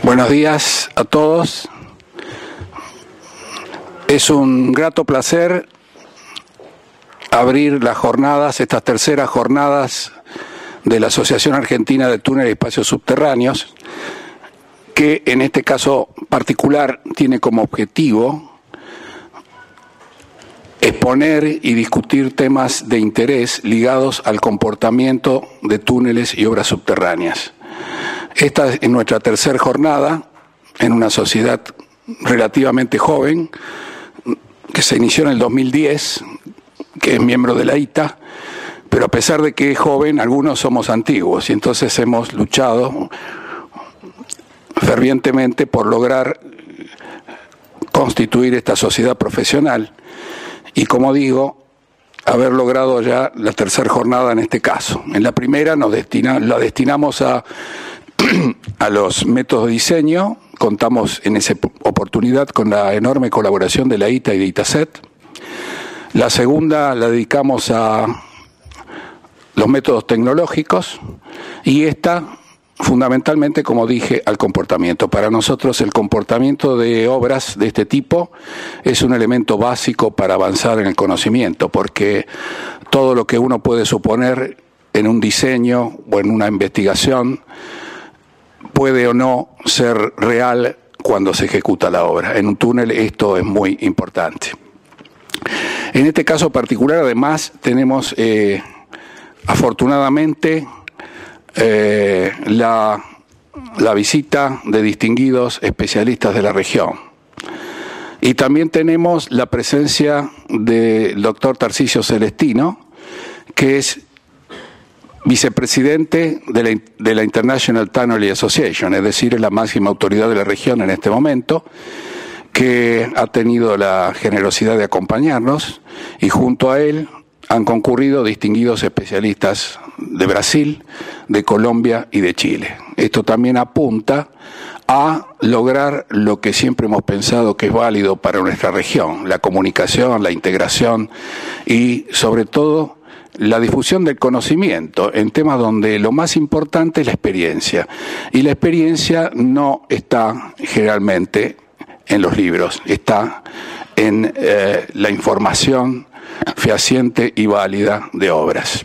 Buenos días a todos. Es un grato placer abrir las jornadas, estas terceras jornadas de la Asociación Argentina de Túneles y Espacios Subterráneos, que en este caso particular tiene como objetivo exponer y discutir temas de interés ligados al comportamiento de túneles y obras subterráneas. Esta es nuestra tercera jornada en una sociedad relativamente joven que se inició en el 2010, que es miembro de la ITA, pero a pesar de que es joven, algunos somos antiguos y entonces hemos luchado fervientemente por lograr constituir esta sociedad profesional y, como digo, haber logrado ya la tercera jornada en este caso. En la primera la destinamos a los métodos de diseño. Contamos en esa oportunidad con la enorme colaboración de la ITA y de ITACET. La segunda la dedicamos a los métodos tecnológicos y esta fundamentalmente, como dije, al comportamiento. Para nosotros el comportamiento de obras de este tipo es un elemento básico para avanzar en el conocimiento, porque todo lo que uno puede suponer en un diseño o en una investigación puede o no ser real cuando se ejecuta la obra. En un túnel esto es muy importante. En este caso particular, además, tenemos afortunadamente la visita de distinguidos especialistas de la región. Y también tenemos la presencia del doctor Tarcisio Celestino, que es vicepresidente de la International Tunnel Association, es decir, es la máxima autoridad de la región en este momento, que ha tenido la generosidad de acompañarnos, y junto a él han concurrido distinguidos especialistas de Brasil, de Colombia y de Chile. Esto también apunta a lograr lo que siempre hemos pensado que es válido para nuestra región: la comunicación, la integración y, sobre todo, la difusión del conocimiento en temas donde lo más importante es la experiencia. Y la experiencia no está generalmente en los libros, está en la información fehaciente y válida de obras.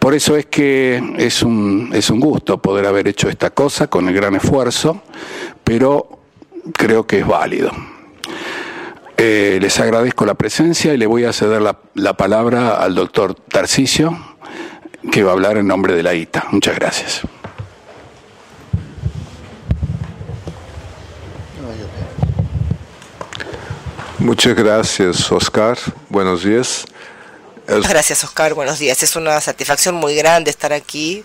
Por eso es que es un gusto poder haber hecho esta cosa con el gran esfuerzo, pero creo que es válido. Les agradezco la presencia y le voy a ceder la palabra al doctor Tarcisio, que va a hablar en nombre de la ITA. Muchas gracias. Muchas gracias, Oscar. Buenos días. Gracias, Oscar. Buenos días. Es una satisfacción muy grande estar aquí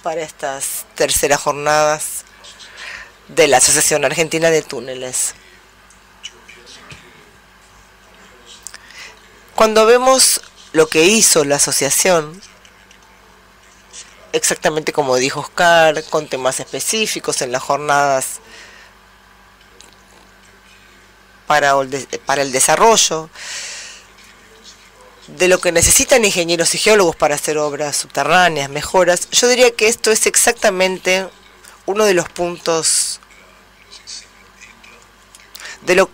para estas terceras jornadas de la Asociación Argentina de Túneles. Cuando vemos lo que hizo la asociación, exactamente como dijo Oscar, con temas específicos en las jornadas para el desarrollo de lo que necesitan ingenieros y geólogos para hacer obras subterráneas, mejoras, yo diría que esto es exactamente uno de los puntos de lo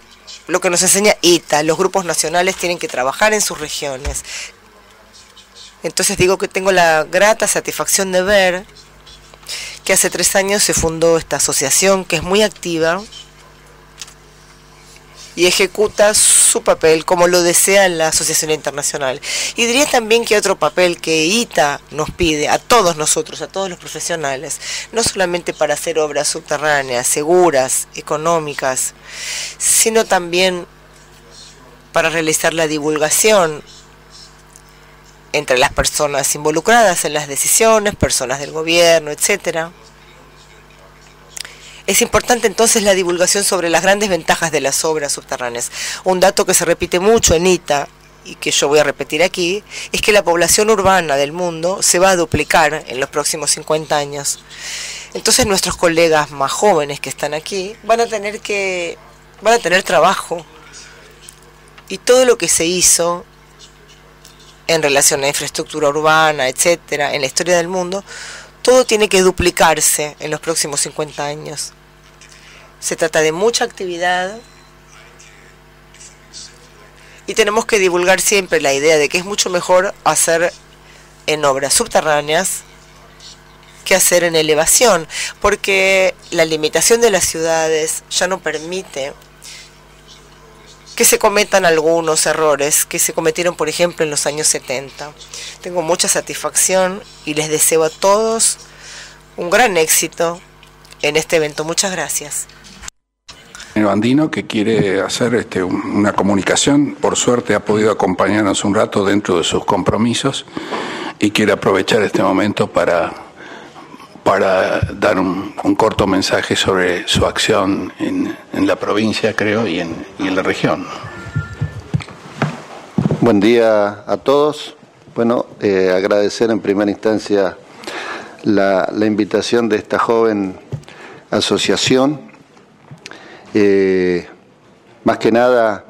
que nos enseña ITA. Los grupos nacionales tienen que trabajar en sus regiones. Entonces digo que tengo la grata satisfacción de ver que hace 3 años se fundó esta asociación, que es muy activa y ejecuta su papel como lo desea la Asociación Internacional. Y diría también que otro papel que ITA nos pide a todos nosotros, a todos los profesionales, no solamente para hacer obras subterráneas, seguras, económicas, sino también para realizar la divulgación entre las personas involucradas en las decisiones, personas del gobierno, etcétera. Es importante entonces la divulgación sobre las grandes ventajas de las obras subterráneas. Un dato que se repite mucho en ITA y que yo voy a repetir aquí es que la población urbana del mundo se va a duplicar en los próximos 50 años. Entonces nuestros colegas más jóvenes que están aquí van a tener trabajo, y todo lo que se hizo en relación a infraestructura urbana, etcétera, en la historia del mundo, todo tiene que duplicarse en los próximos 50 años. Se trata de mucha actividad y tenemos que divulgar siempre la idea de que es mucho mejor hacer en obras subterráneas que hacer en elevación, porque la limitación de las ciudades ya no permite que se cometan algunos errores que se cometieron, por ejemplo, en los años 70. Tengo mucha satisfacción y les deseo a todos un gran éxito en este evento. Muchas gracias. Andino, que quiere hacer una comunicación, por suerte ha podido acompañarnos un rato dentro de sus compromisos y quiere aprovechar este momento para dar un corto mensaje sobre su acción en la provincia, creo, y en la región. Buen día a todos. Bueno, agradecer en primera instancia la invitación de esta joven asociación. Más que nada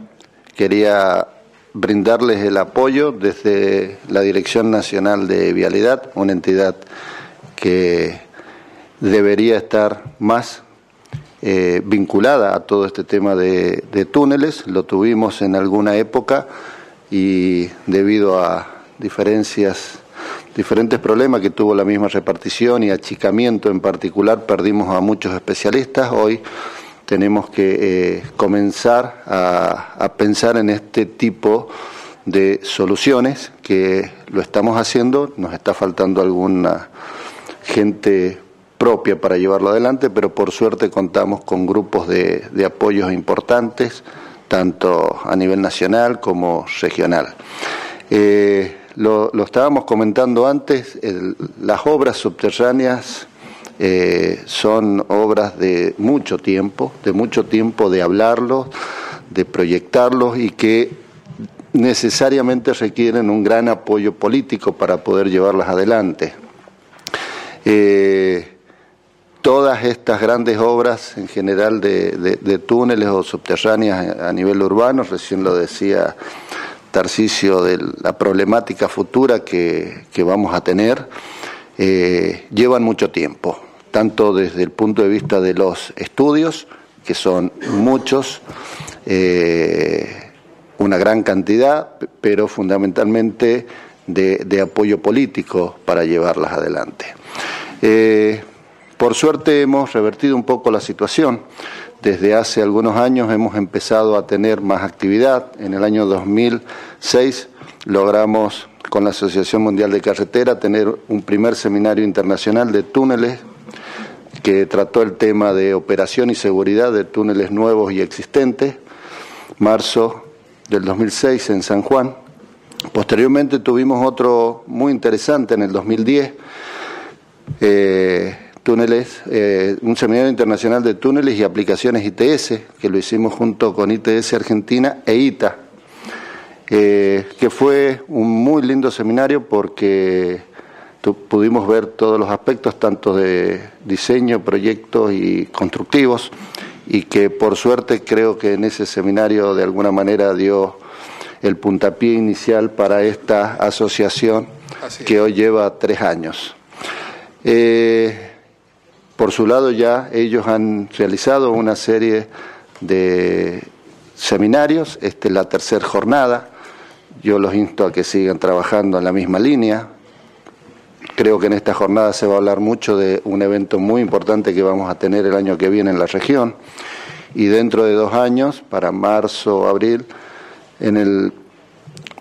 quería brindarles el apoyo desde la Dirección Nacional de Vialidad, una entidad que debería estar más vinculada a todo este tema de túneles. Lo tuvimos en alguna época y debido a diferentes problemas que tuvo la misma repartición y achicamiento en particular, perdimos a muchos especialistas. Hoy tenemos que comenzar a pensar en este tipo de soluciones, que lo estamos haciendo. Nos está faltando alguna gente propia para llevarlo adelante, pero por suerte contamos con grupos de apoyos importantes, tanto a nivel nacional como regional. Lo estábamos comentando antes, las obras subterráneas son obras de mucho tiempo de hablarlos, de proyectarlos y que necesariamente requieren un gran apoyo político para poder llevarlas adelante. Todas estas grandes obras en general de túneles o subterráneas a nivel urbano, recién lo decía Tarcisio, de la problemática futura que vamos a tener, llevan mucho tiempo, tanto desde el punto de vista de los estudios, que son muchos, una gran cantidad, pero fundamentalmente de apoyo político para llevarlas adelante. Por suerte hemos revertido un poco la situación. Desde hace algunos años hemos empezado a tener más actividad. En el año 2006 logramos con la Asociación Mundial de Carretera tener un primer seminario internacional de túneles que trató el tema de operación y seguridad de túneles nuevos y existentes, marzo del 2006 en San Juan. Posteriormente tuvimos otro muy interesante en el 2010, un seminario internacional de túneles y aplicaciones ITS, que lo hicimos junto con ITS Argentina e ITA, que fue un muy lindo seminario porque pudimos ver todos los aspectos, tanto de diseño, proyectos y constructivos, y que por suerte creo que en ese seminario de alguna manera dio el puntapié inicial para esta asociación que hoy lleva 3 años. Por su lado ya ellos han realizado una serie de seminarios, esta es la 3ª jornada, yo los insto a que sigan trabajando en la misma línea. Creo que en esta jornada se va a hablar mucho de un evento muy importante que vamos a tener el año que viene en la región, y dentro de 2 años, para marzo o abril, en el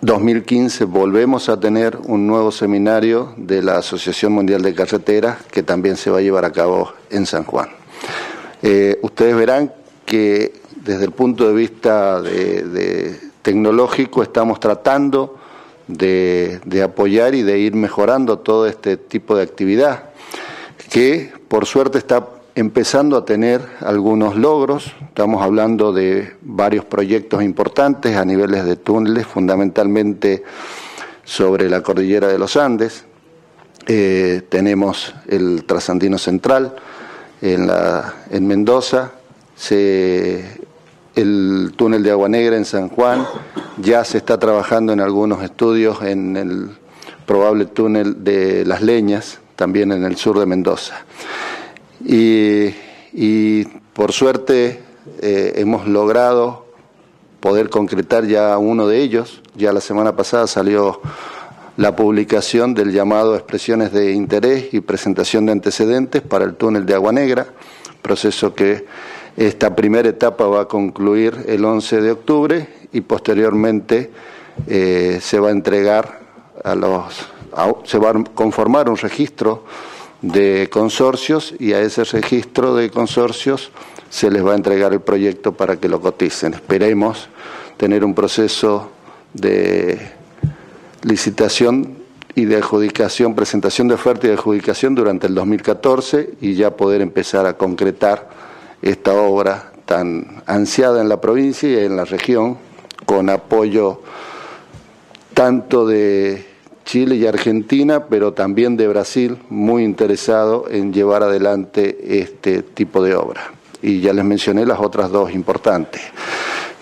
2015 volvemos a tener un nuevo seminario de la Asociación Mundial de Carreteras que también se va a llevar a cabo en San Juan. Ustedes verán que desde el punto de vista de tecnológico estamos tratando de apoyar y de ir mejorando todo este tipo de actividad, que por suerte está empezando a tener algunos logros. Estamos hablando de varios proyectos importantes a niveles de túneles, fundamentalmente sobre la cordillera de los Andes. Tenemos el Trasandino Central en Mendoza, el túnel de Agua Negra en San Juan, ya se está trabajando en algunos estudios en el probable túnel de Las Leñas, también en el sur de Mendoza. Y por suerte hemos logrado poder concretar ya uno de ellos. Ya la semana pasada salió la publicación del llamado a expresiones de interés y presentación de antecedentes para el túnel de Agua Negra, proceso que esta primera etapa va a concluir el 11 de octubre y posteriormente se va a entregar se va a conformar un registro de consorcios y a ese registro de consorcios se les va a entregar el proyecto para que lo coticen. Esperemos tener un proceso de licitación y de adjudicación, presentación de oferta y de adjudicación durante el 2014 y ya poder empezar a concretar esta obra tan ansiada en la provincia y en la región, con apoyo tanto de Chile y Argentina, pero también de Brasil, muy interesado en llevar adelante este tipo de obra. Y ya les mencioné las otras dos importantes.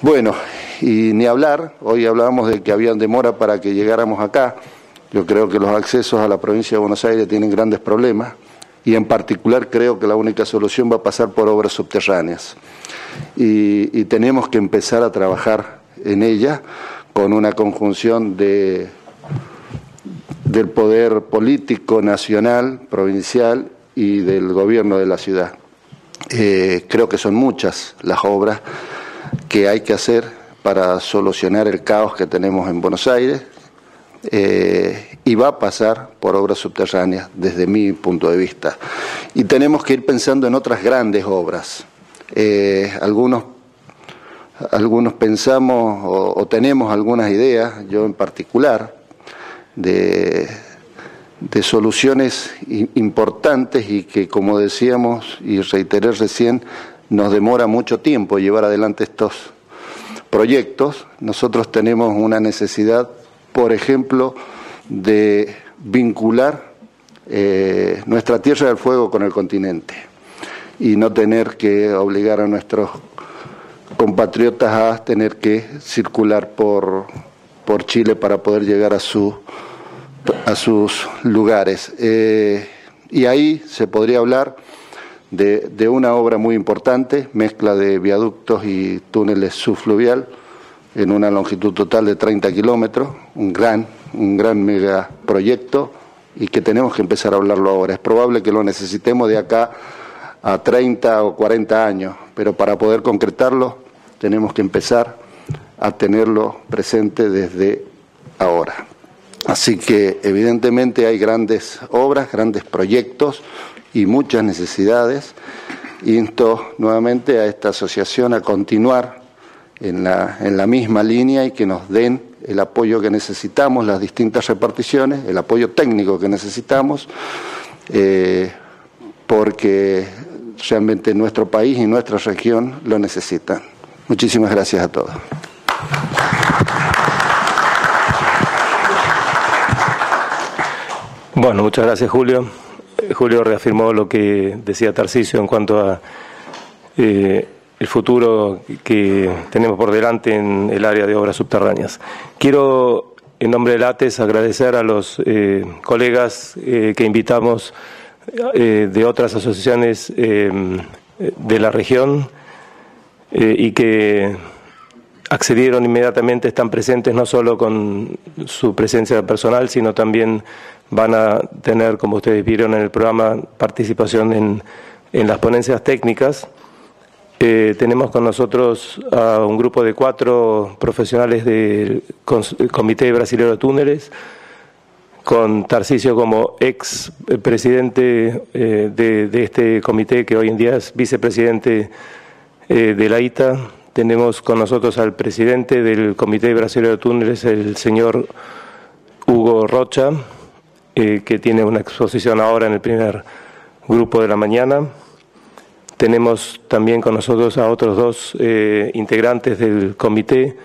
Bueno, y ni hablar, hoy hablábamos de que había demora para que llegáramos acá. Yo creo que los accesos a la provincia de Buenos Aires tienen grandes problemas y en particular creo que la única solución va a pasar por obras subterráneas. Y tenemos que empezar a trabajar en ella con una conjunción del poder político nacional, provincial y del gobierno de la ciudad. Creo que son muchas las obras que hay que hacer para solucionar el caos que tenemos en Buenos Aires y va a pasar por obras subterráneas desde mi punto de vista. Y tenemos que ir pensando en otras grandes obras. Algunos pensamos o tenemos algunas ideas, yo en particular, de soluciones importantes y que, como decíamos y reiteré recién, nos demora mucho tiempo llevar adelante estos proyectos. Nosotros tenemos una necesidad, por ejemplo, de vincular nuestra Tierra del Fuego con el continente y no tener que obligar a nuestros compatriotas a tener que circular por Chile para poder llegar a sus lugares. Y ahí se podría hablar de una obra muy importante, mezcla de viaductos y túneles subfluvial en una longitud total de 30 kilómetros, un gran megaproyecto y que tenemos que empezar a hablarlo ahora. Es probable que lo necesitemos de acá a 30 o 40 años, pero para poder concretarlo tenemos que empezar a tenerlo presente desde ahora. Así que evidentemente hay grandes obras, grandes proyectos y muchas necesidades. Insto nuevamente a esta asociación a continuar en la misma línea y que nos den el apoyo que necesitamos, las distintas reparticiones, el apoyo técnico que necesitamos, porque realmente nuestro país y nuestra región lo necesitan. Muchísimas gracias a todos. Bueno, muchas gracias, Julio. Julio reafirmó lo que decía Tarcisio en cuanto a el futuro que tenemos por delante en el área de obras subterráneas. Quiero, en nombre del ATES, agradecer a los colegas que invitamos de otras asociaciones de la región y que accedieron inmediatamente, están presentes no solo con su presencia personal, sino también van a tener, como ustedes vieron en el programa, participación en las ponencias técnicas. Tenemos con nosotros a un grupo de 4 profesionales del Comité Brasilero de Túneles, con Tarcisio como ex presidente de este comité, que hoy en día es vicepresidente de la ITA. Tenemos con nosotros al presidente del Comité Brasilero de Túneles, el señor Hugo Rocha, que tiene una exposición ahora en el primer grupo de la mañana. Tenemos también con nosotros a otros 2 integrantes del comité,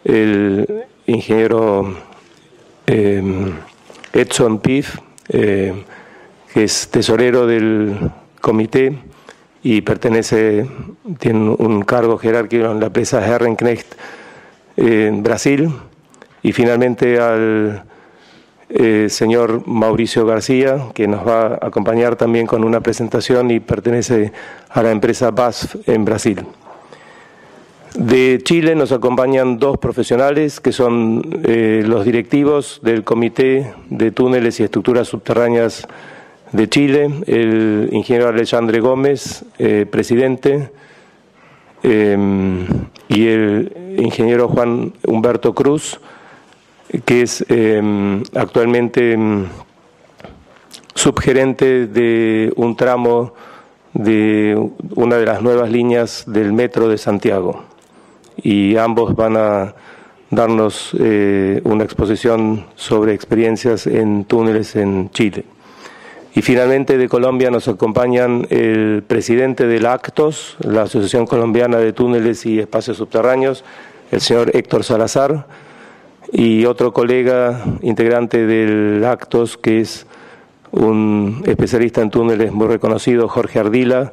el ingeniero Edson Piff, que es tesorero del comité y tiene un cargo jerárquico en la empresa Herrenknecht en Brasil, y finalmente al señor Mauricio García, que nos va a acompañar también con una presentación y pertenece a la empresa BASF en Brasil. De Chile nos acompañan dos profesionales que son los directivos del Comité de Túneles y Estructuras Subterráneas de Chile, el ingeniero Alexandre Gómez, presidente, y el ingeniero Juan Humberto Cruz, que es actualmente subgerente de un tramo de una de las nuevas líneas del Metro de Santiago. Y ambos van a darnos una exposición sobre experiencias en túneles en Chile. Y finalmente de Colombia nos acompañan el presidente del ACTOS, la Asociación Colombiana de Túneles y Espacios Subterráneos, el señor Héctor Salazar, y otro colega integrante del ACTOS, que es un especialista en túneles muy reconocido, Jorge Ardila,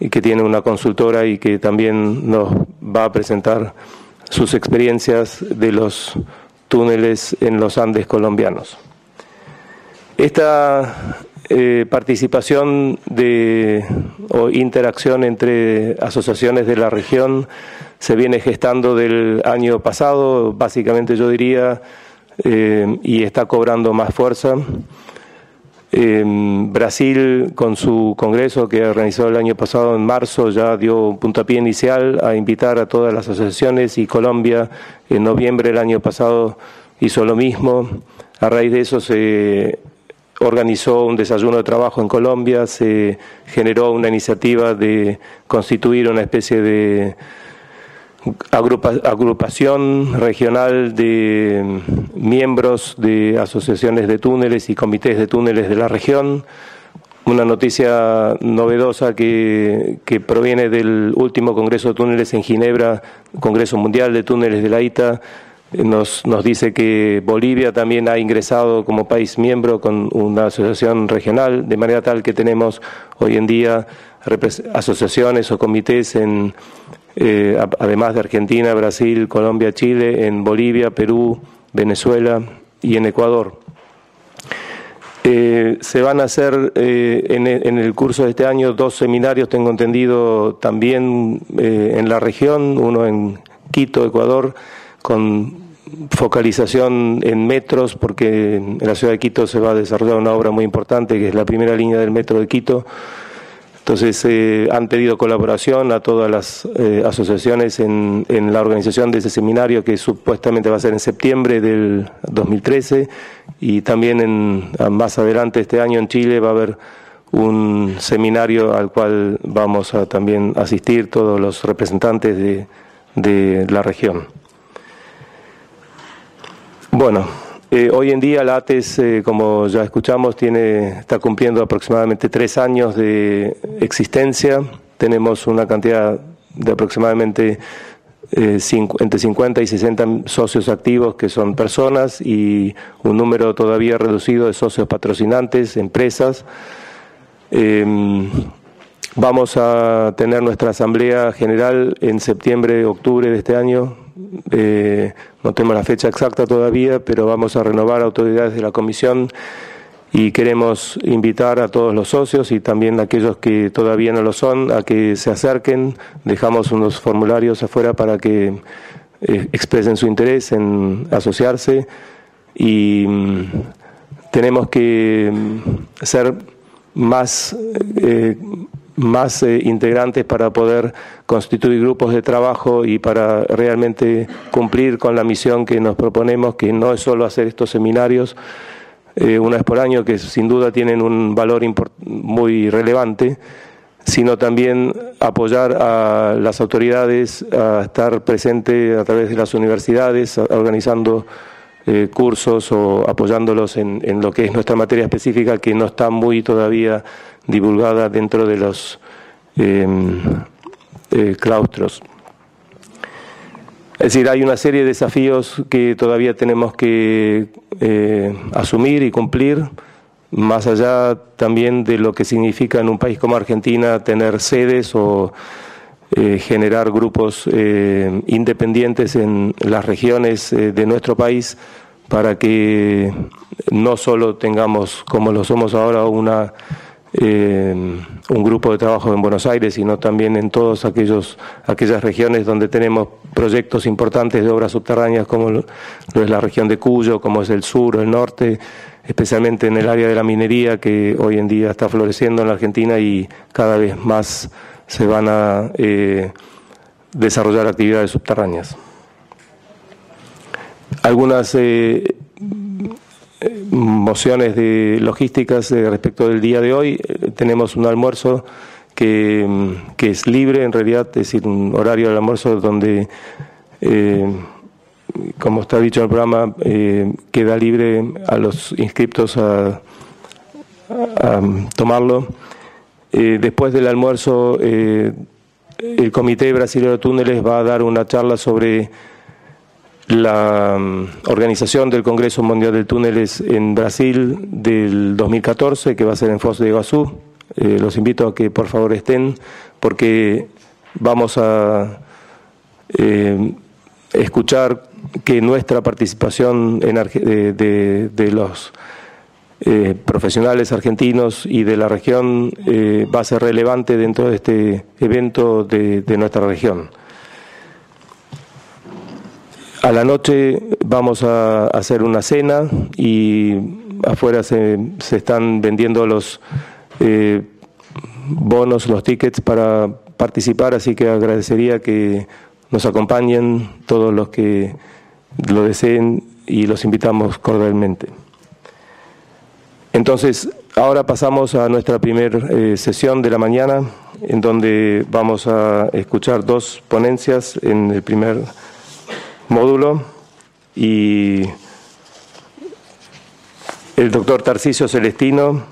y que tiene una consultora y que también nos va a presentar sus experiencias de los túneles en los Andes colombianos. Esta participación o interacción entre asociaciones de la región se viene gestando del año pasado, básicamente yo diría, y está cobrando más fuerza. Brasil, con su congreso que organizó el año pasado en marzo, ya dio un puntapié inicial a invitar a todas las asociaciones, y Colombia en noviembre del año pasado hizo lo mismo. A raíz de eso se organizó un desayuno de trabajo en Colombia, se generó una iniciativa de constituir una especie de agrupación regional de miembros de asociaciones de túneles y comités de túneles de la región. Una noticia novedosa que proviene del último Congreso de Túneles en Ginebra, Congreso Mundial de Túneles de la ITA, nos dice que Bolivia también ha ingresado como país miembro con una asociación regional, de manera tal que tenemos hoy en día asociaciones o comités en además de Argentina, Brasil, Colombia, Chile, en Bolivia, Perú, Venezuela y en Ecuador. Se van a hacer en el curso de este año 2 seminarios, tengo entendido, también en la región, uno en Quito, Ecuador, con focalización en metros, porque en la ciudad de Quito se va a desarrollar una obra muy importante, que es la primera línea del metro de Quito. Entonces han pedido colaboración a todas las asociaciones en la organización de ese seminario, que supuestamente va a ser en septiembre del 2013, y también más adelante este año en Chile va a haber un seminario al cual vamos a también asistir todos los representantes de la región. Bueno, hoy en día la ATES, como ya escuchamos, está cumpliendo aproximadamente 3 años de existencia. Tenemos una cantidad de aproximadamente entre 50 y 60 socios activos, que son personas, y un número todavía reducido de socios patrocinantes, empresas. Vamos a tener nuestra asamblea general en septiembre, octubre de este año. No tenemos la fecha exacta todavía, pero vamos a renovar autoridades de la comisión y queremos invitar a todos los socios y también a aquellos que todavía no lo son a que se acerquen. Dejamos unos formularios afuera para que expresen su interés en asociarse, y tenemos que ser más integrantes para poder constituir grupos de trabajo y para realmente cumplir con la misión que nos proponemos, que no es solo hacer estos seminarios una vez por año, que sin duda tienen un valor muy relevante, sino también apoyar a las autoridades a estar presente a través de las universidades, organizando cursos o apoyándolos en lo que es nuestra materia específica, que no está muy todavía divulgada dentro de los claustros. Es decir, hay una serie de desafíos que todavía tenemos que asumir y cumplir, más allá también de lo que significa en un país como Argentina tener sedes o generar grupos independientes en las regiones de nuestro país, para que no solo tengamos, como lo somos ahora, un grupo de trabajo en Buenos Aires, sino también en todas aquellas regiones donde tenemos proyectos importantes de obras subterráneas, como lo es la región de Cuyo, como es el sur o el norte, especialmente en el área de la minería, que hoy en día está floreciendo en la Argentina y cada vez más se van a desarrollar actividades subterráneas. Algunas mociones de logísticas respecto del día de hoy. Tenemos un almuerzo que es libre, en realidad, es decir, un horario del almuerzo donde, como está dicho en el programa, queda libre a los inscriptos a tomarlo. Después del almuerzo, el Comité Brasileño de Túneles va a dar una charla sobre la organización del Congreso Mundial de Túneles en Brasil del 2014, que va a ser en Foz de Iguazú. Los invito a que por favor estén, porque vamos a escuchar que nuestra participación de los profesionales argentinos y de la región va a ser relevante dentro de este evento de nuestra región. A la noche vamos a hacer una cena y afuera se están vendiendo los bonos, los tickets para participar, así que agradecería que nos acompañen todos los que lo deseen y los invitamos cordialmente. Entonces, ahora pasamos a nuestra primera sesión de la mañana, en donde vamos a escuchar dos ponencias en el primer módulo, y el doctor Tarcisio Celestino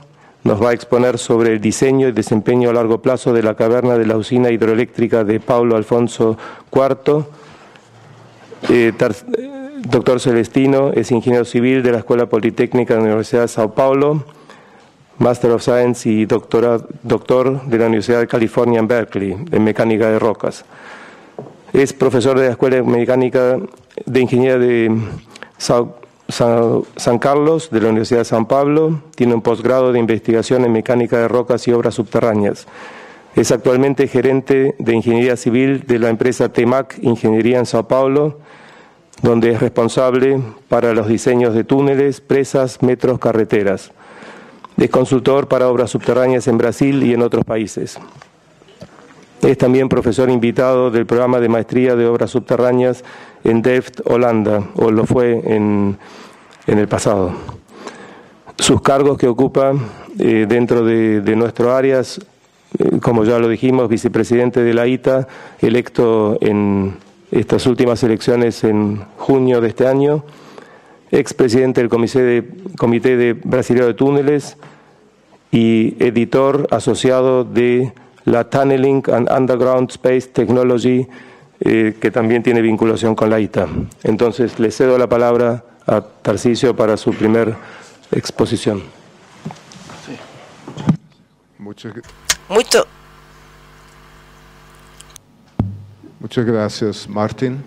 nos va a exponer sobre el diseño y desempeño a largo plazo de la caverna de la usina hidroeléctrica de Paulo Afonso IV. Doctor Celestino es ingeniero civil de la Escuela Politécnica de la Universidad de Sao Paulo, Master of Science y doctor de la Universidad de California en Berkeley, en mecánica de rocas. Es profesor de la Escuela Mecánica de Ingeniería de San Carlos, de la Universidad de San Pablo. Tiene un posgrado de investigación en mecánica de rocas y obras subterráneas. Es actualmente gerente de Ingeniería Civil de la empresa TEMAC Ingeniería en Sao Paulo, donde es responsable para los diseños de túneles, presas, metros, carreteras. Es consultor para obras subterráneas en Brasil y en otros países. Es también profesor invitado del programa de maestría de obras subterráneas en Delft, Holanda, o lo fue en el pasado. Sus cargos que ocupa dentro de nuestro área, como ya lo dijimos, vicepresidente de la ITA, electo en estas últimas elecciones en junio de este año, expresidente del Comité de Brasileño de Túneles y editor asociado de la Tunneling and Underground Space Technology, que también tiene vinculación con la ITA. Entonces, le cedo la palabra a Tarcisio para su primer exposición. Sí. Muchas gracias, Martín.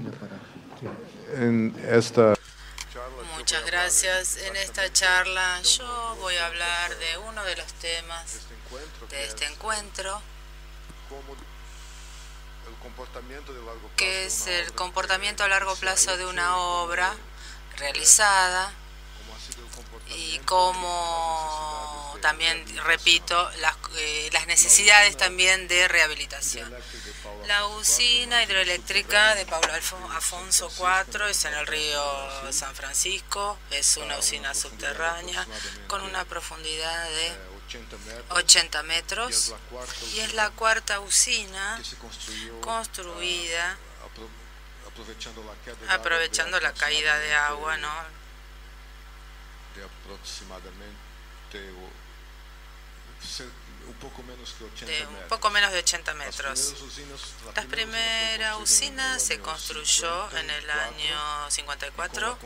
Muchas gracias. En esta charla yo voy a hablar de uno de los temas de este encuentro, que es el comportamiento a largo plazo de una obra realizada y cómo también, repito, las necesidades también de rehabilitación. La usina hidroeléctrica de Paulo Afonso IV es en el río San Francisco, es una usina subterránea con una profundidad de 80 metros y es la cuarta usina construida aprovechando la caída de agua, ¿no?, de un poco menos de 80 metros. La primera usina se construyó en el año 54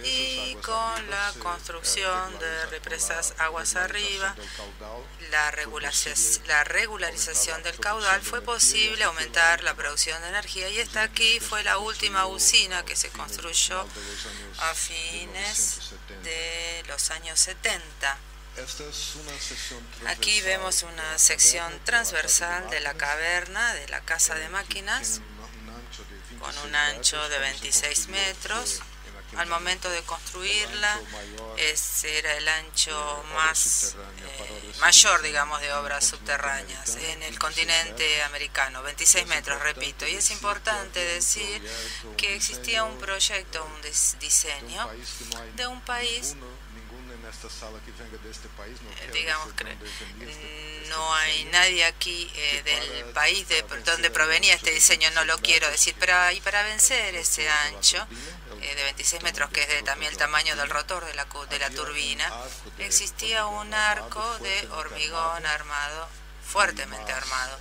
y con la construcción de represas aguas arriba, la regularización del caudal, fue posible aumentar la producción de energía, y esta aquí fue la última usina que se construyó a fines de los años 70. Aquí vemos una sección transversal de la caverna de la casa de máquinas con un ancho de 26 metros. Al momento de construirla, ese era el ancho mayor, digamos, de obras subterráneas en el continente americano, 26 metros, repito. Y es importante decir que existía un proyecto, un diseño de un país, digamos, no hay nadie aquí del país de donde provenía este diseño, no lo quiero decir, y para vencer ese ancho de 26 metros, que es de también el tamaño del rotor de la turbina, existía un arco de hormigón armado, fuertemente armado,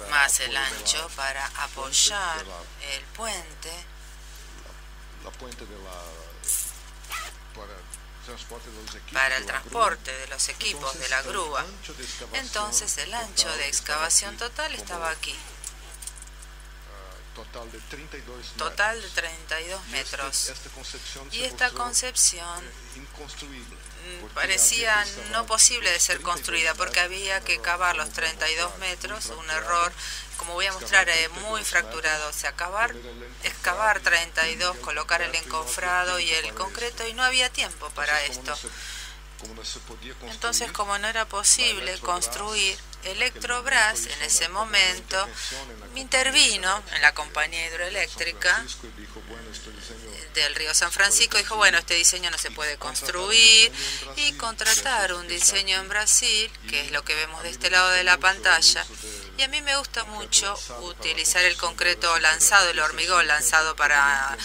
más el ancho para apoyar el puente para el transporte de los equipos de la grúa. Entonces el ancho de excavación total estaba aquí, total de 32 metros, y esta concepción parecía no posible de ser construida porque había que cavar los 32 metros, un error, como voy a mostrar, muy fracturado, o sea, excavar 32, colocar el encofrado y el concreto, y no había tiempo para esto. Entonces, como no era posible construir, Electrobras en ese momento intervino en la compañía hidroeléctrica del río San Francisco, dijo, bueno, este diseño no se puede construir, y contratar un diseño en Brasil, que es lo que vemos de este lado de la pantalla. Y a mí me gusta mucho utilizar el concreto lanzado, el hormigón lanzado para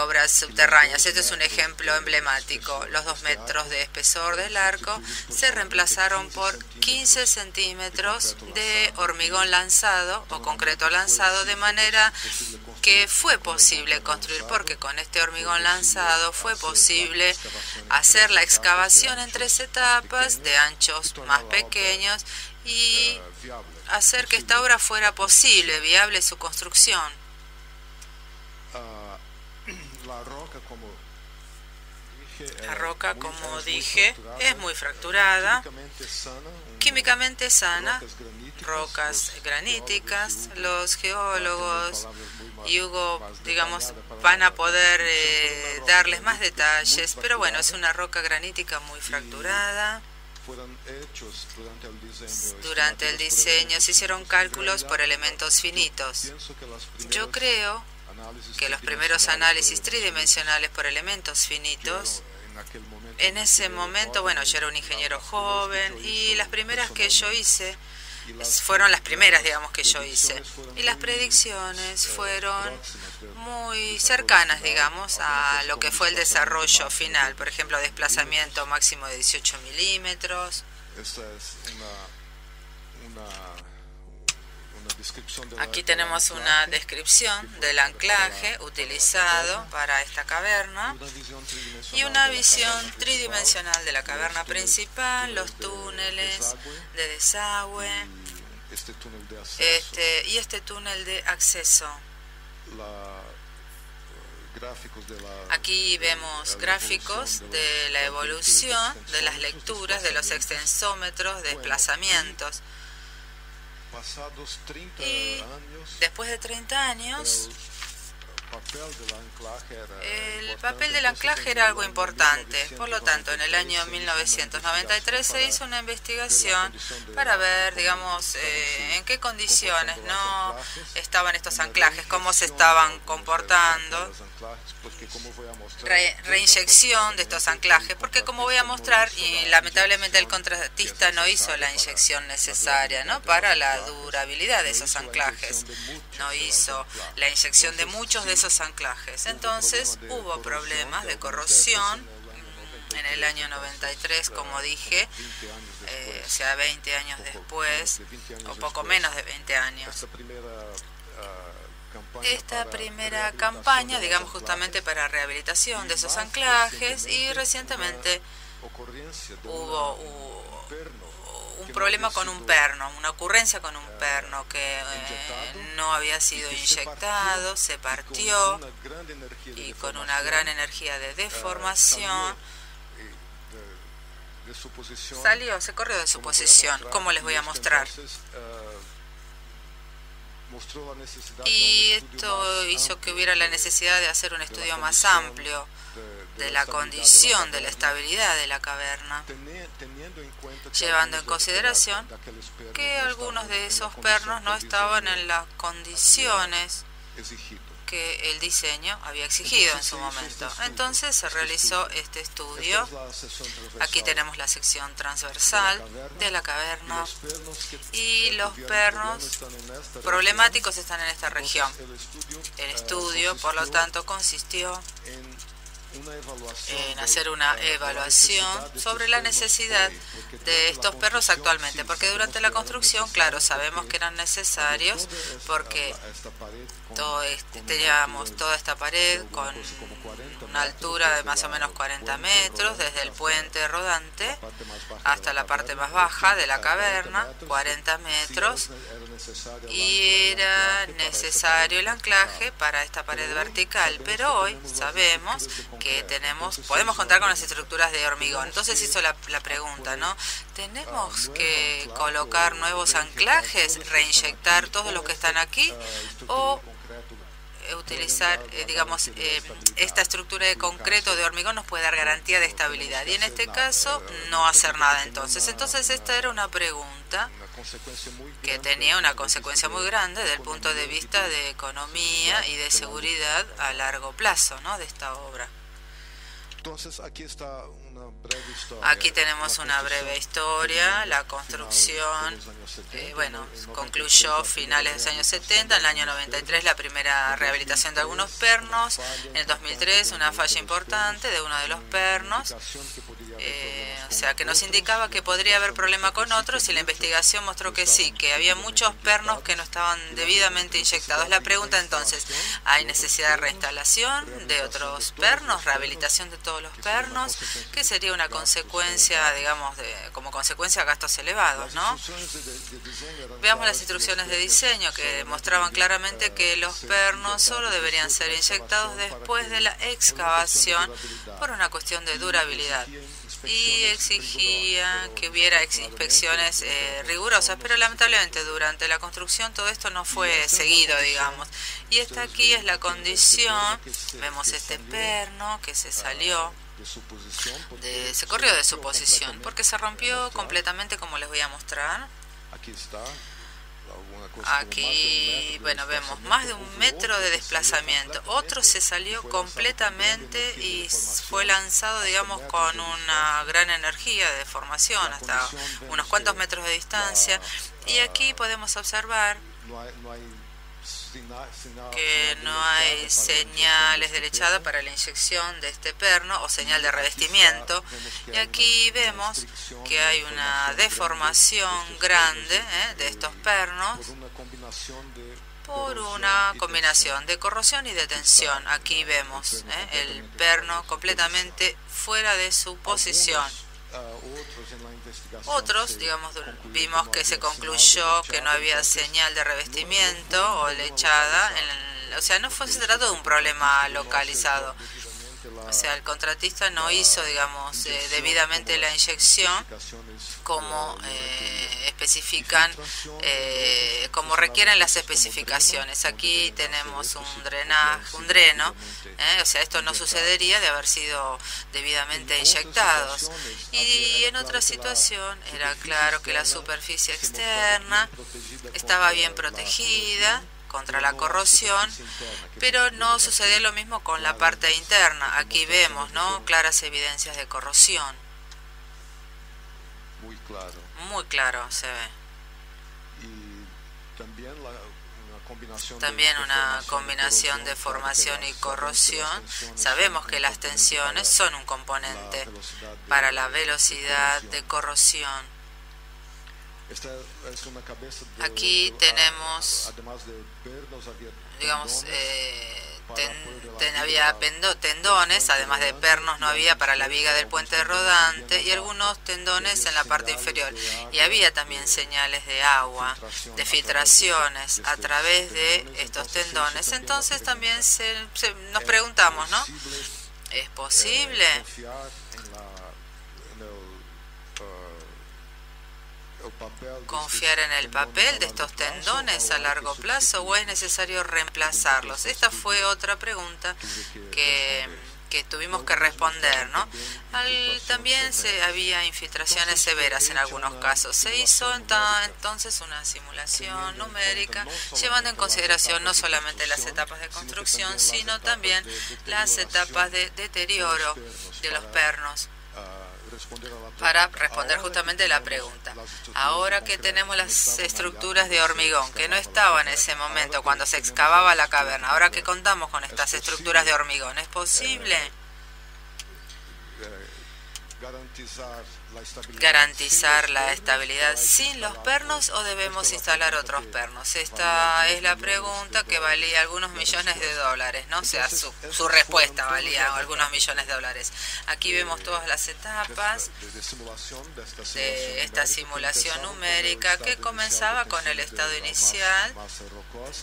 obras subterráneas. Este es un ejemplo emblemático. Los 2 metros de espesor del arco se reemplazaron por 15 centímetros de hormigón lanzado o concreto lanzado, de manera que fue posible construir, porque con este hormigón lanzado fue posible hacer la excavación en 3 etapas de anchos más pequeños y hacer que esta obra fuera posible, viable su construcción. La roca, como dije, es muy fracturada, químicamente sana, rocas graníticas. Los geólogos y Hugo, digamos, van a poder darles más detalles, pero bueno, es una roca granítica muy fracturada. Durante el diseño se hicieron cálculos por elementos finitos. Yo creo que los primeros análisis tridimensionales por elementos finitos, en ese momento, bueno, yo era un ingeniero joven, y las primeras que yo hice fueron las primeras, digamos, que yo hice, y las predicciones fueron muy cercanas, digamos, a lo que fue el desarrollo final. Por ejemplo, desplazamiento máximo de 18 milímetros. Aquí tenemos una descripción del anclaje utilizado para esta caverna y una visión tridimensional de la caverna principal, los túneles de desagüe y este túnel de acceso. Aquí vemos gráficos de la evolución de las lecturas de los extensómetros de desplazamientos. Y después de 30 años, el papel del anclaje era algo importante. Por lo tanto, en el año 1993 se hizo una investigación para ver, digamos, en qué condiciones no estaban estos anclajes, cómo se estaban comportando, reinyección de estos anclajes, porque como voy a mostrar, y lamentablemente el contratista no hizo la inyección necesaria, ¿no?, para la durabilidad de esos anclajes, no hizo la inyección de muchos de esos anclajes. Entonces hubo problemas de corrosión en el año 93, como dije, o sea, 20 años después, o poco menos de 20 años. Esta primera campaña, digamos, justamente para rehabilitación de esos anclajes, y recientemente hubo un problema con un perno, una ocurrencia con un perno que no había sido inyectado, se partió y con una gran energía de deformación salió, se corrió de su posición, como les voy a mostrar. Y esto hizo que hubiera la necesidad de hacer un estudio más amplio de la condición de la estabilidad de la caverna, llevando en consideración que algunos de esos pernos no estaban en las condiciones que el diseño había exigido en su momento. Entonces se realizó este estudio. Aquí tenemos la sección transversal de la caverna y los pernos problemáticos están en esta región. El estudio, por lo tanto, consistió en hacer una evaluación sobre la necesidad de estos perros actualmente, porque durante la construcción, claro, sabemos que eran necesarios porque teníamos toda esta pared con una altura de más o menos 40 metros, desde el puente rodante hasta la parte más baja de la caverna, 40 metros, y era necesario el anclaje para esta pared vertical, pero hoy sabemos que podemos contar con las estructuras de hormigón. Entonces hizo la pregunta, ¿no? ¿Tenemos que colocar nuevos anclajes, reinyectar todos los que están aquí, o utilizar, digamos, esta estructura de concreto de hormigón nos puede dar garantía de estabilidad? Y en este caso, no hacer nada entonces. Entonces esta era una pregunta que tenía una consecuencia muy grande desde el punto de vista de economía y de seguridad a largo plazo, ¿no?, de esta obra. Aquí tenemos una breve historia. La construcción, bueno, concluyó finales de los años 70. En el año 93 la primera rehabilitación de algunos pernos. En el 2003 una falla importante de uno de los pernos, o sea, que nos indicaba que podría haber problema con otros, y la investigación mostró que sí, que había muchos pernos que no estaban debidamente inyectados. La pregunta entonces, ¿hay necesidad de reinstalación de otros pernos, rehabilitación de todos los pernos? Que sería una consecuencia, digamos, como consecuencia de gastos elevados, ¿no? Veamos las instrucciones de diseño, que mostraban claramente que los pernos solo deberían ser inyectados después de la excavación por una cuestión de durabilidad, y exigía que hubiera inspecciones rigurosas, pero lamentablemente durante la construcción todo esto no fue seguido, digamos. Y esta aquí es la condición. Vemos este perno que se salió, se corrió de su posición porque se rompió completamente, como les voy a mostrar. Aquí, bueno, vemos más de 1 metro de desplazamiento. Otro se salió completamente y fue lanzado, digamos, con una gran energía de deformación hasta unos cuantos metros de distancia. Y aquí podemos observar que no hay señales de lechada para la inyección de este perno o señal de revestimiento, y aquí vemos que hay una deformación grande de estos pernos por una combinación de corrosión y de tensión. Aquí vemos el perno completamente fuera de su posición. Otros, digamos, vimos que se concluyó que no había señal de revestimiento o lechada, o sea, no se trató de un problema localizado. O sea, el contratista no hizo, digamos, debidamente la inyección como especifican, como requieren las especificaciones. Aquí tenemos un dreno, o sea, esto no sucedería de haber sido debidamente inyectados. Y en otra situación era claro que la superficie externa estaba bien protegida contra la corrosión, pero no sucede lo mismo con la parte interna. Aquí vemos, ¿no?, claras evidencias de corrosión. Muy claro se ve. también una combinación de formación y corrosión. Sabemos que las tensiones son un componente para la velocidad de corrosión. Aquí tenemos, digamos, había tendones, además de pernos no había para la viga del puente rodante, y algunos tendones en la parte inferior. Y había también señales de agua, de filtraciones a través de estos tendones. Entonces también nos preguntamos, ¿no? ¿Es posible confiar en el papel de estos tendones a largo plazo o es necesario reemplazarlos? Esta fue otra pregunta que tuvimos que responder, ¿no? También había infiltraciones severas en algunos casos. Se hizo entonces una simulación numérica llevando en consideración no solamente las etapas de construcción, sino también las etapas de deterioro de los pernos, para responder justamente la pregunta. Ahora que tenemos las estructuras de hormigón, que no estaban en ese momento cuando se excavaba la caverna, ahora que contamos con estas estructuras de hormigón, ¿es posible garantizar la estabilidad sin los pernos o debemos instalar otros pernos? Esta es la pregunta que valía algunos millones de dólares, ¿no? O sea, su respuesta valía algunos millones de dólares. Aquí vemos todas las etapas de esta simulación numérica que comenzaba con el estado inicial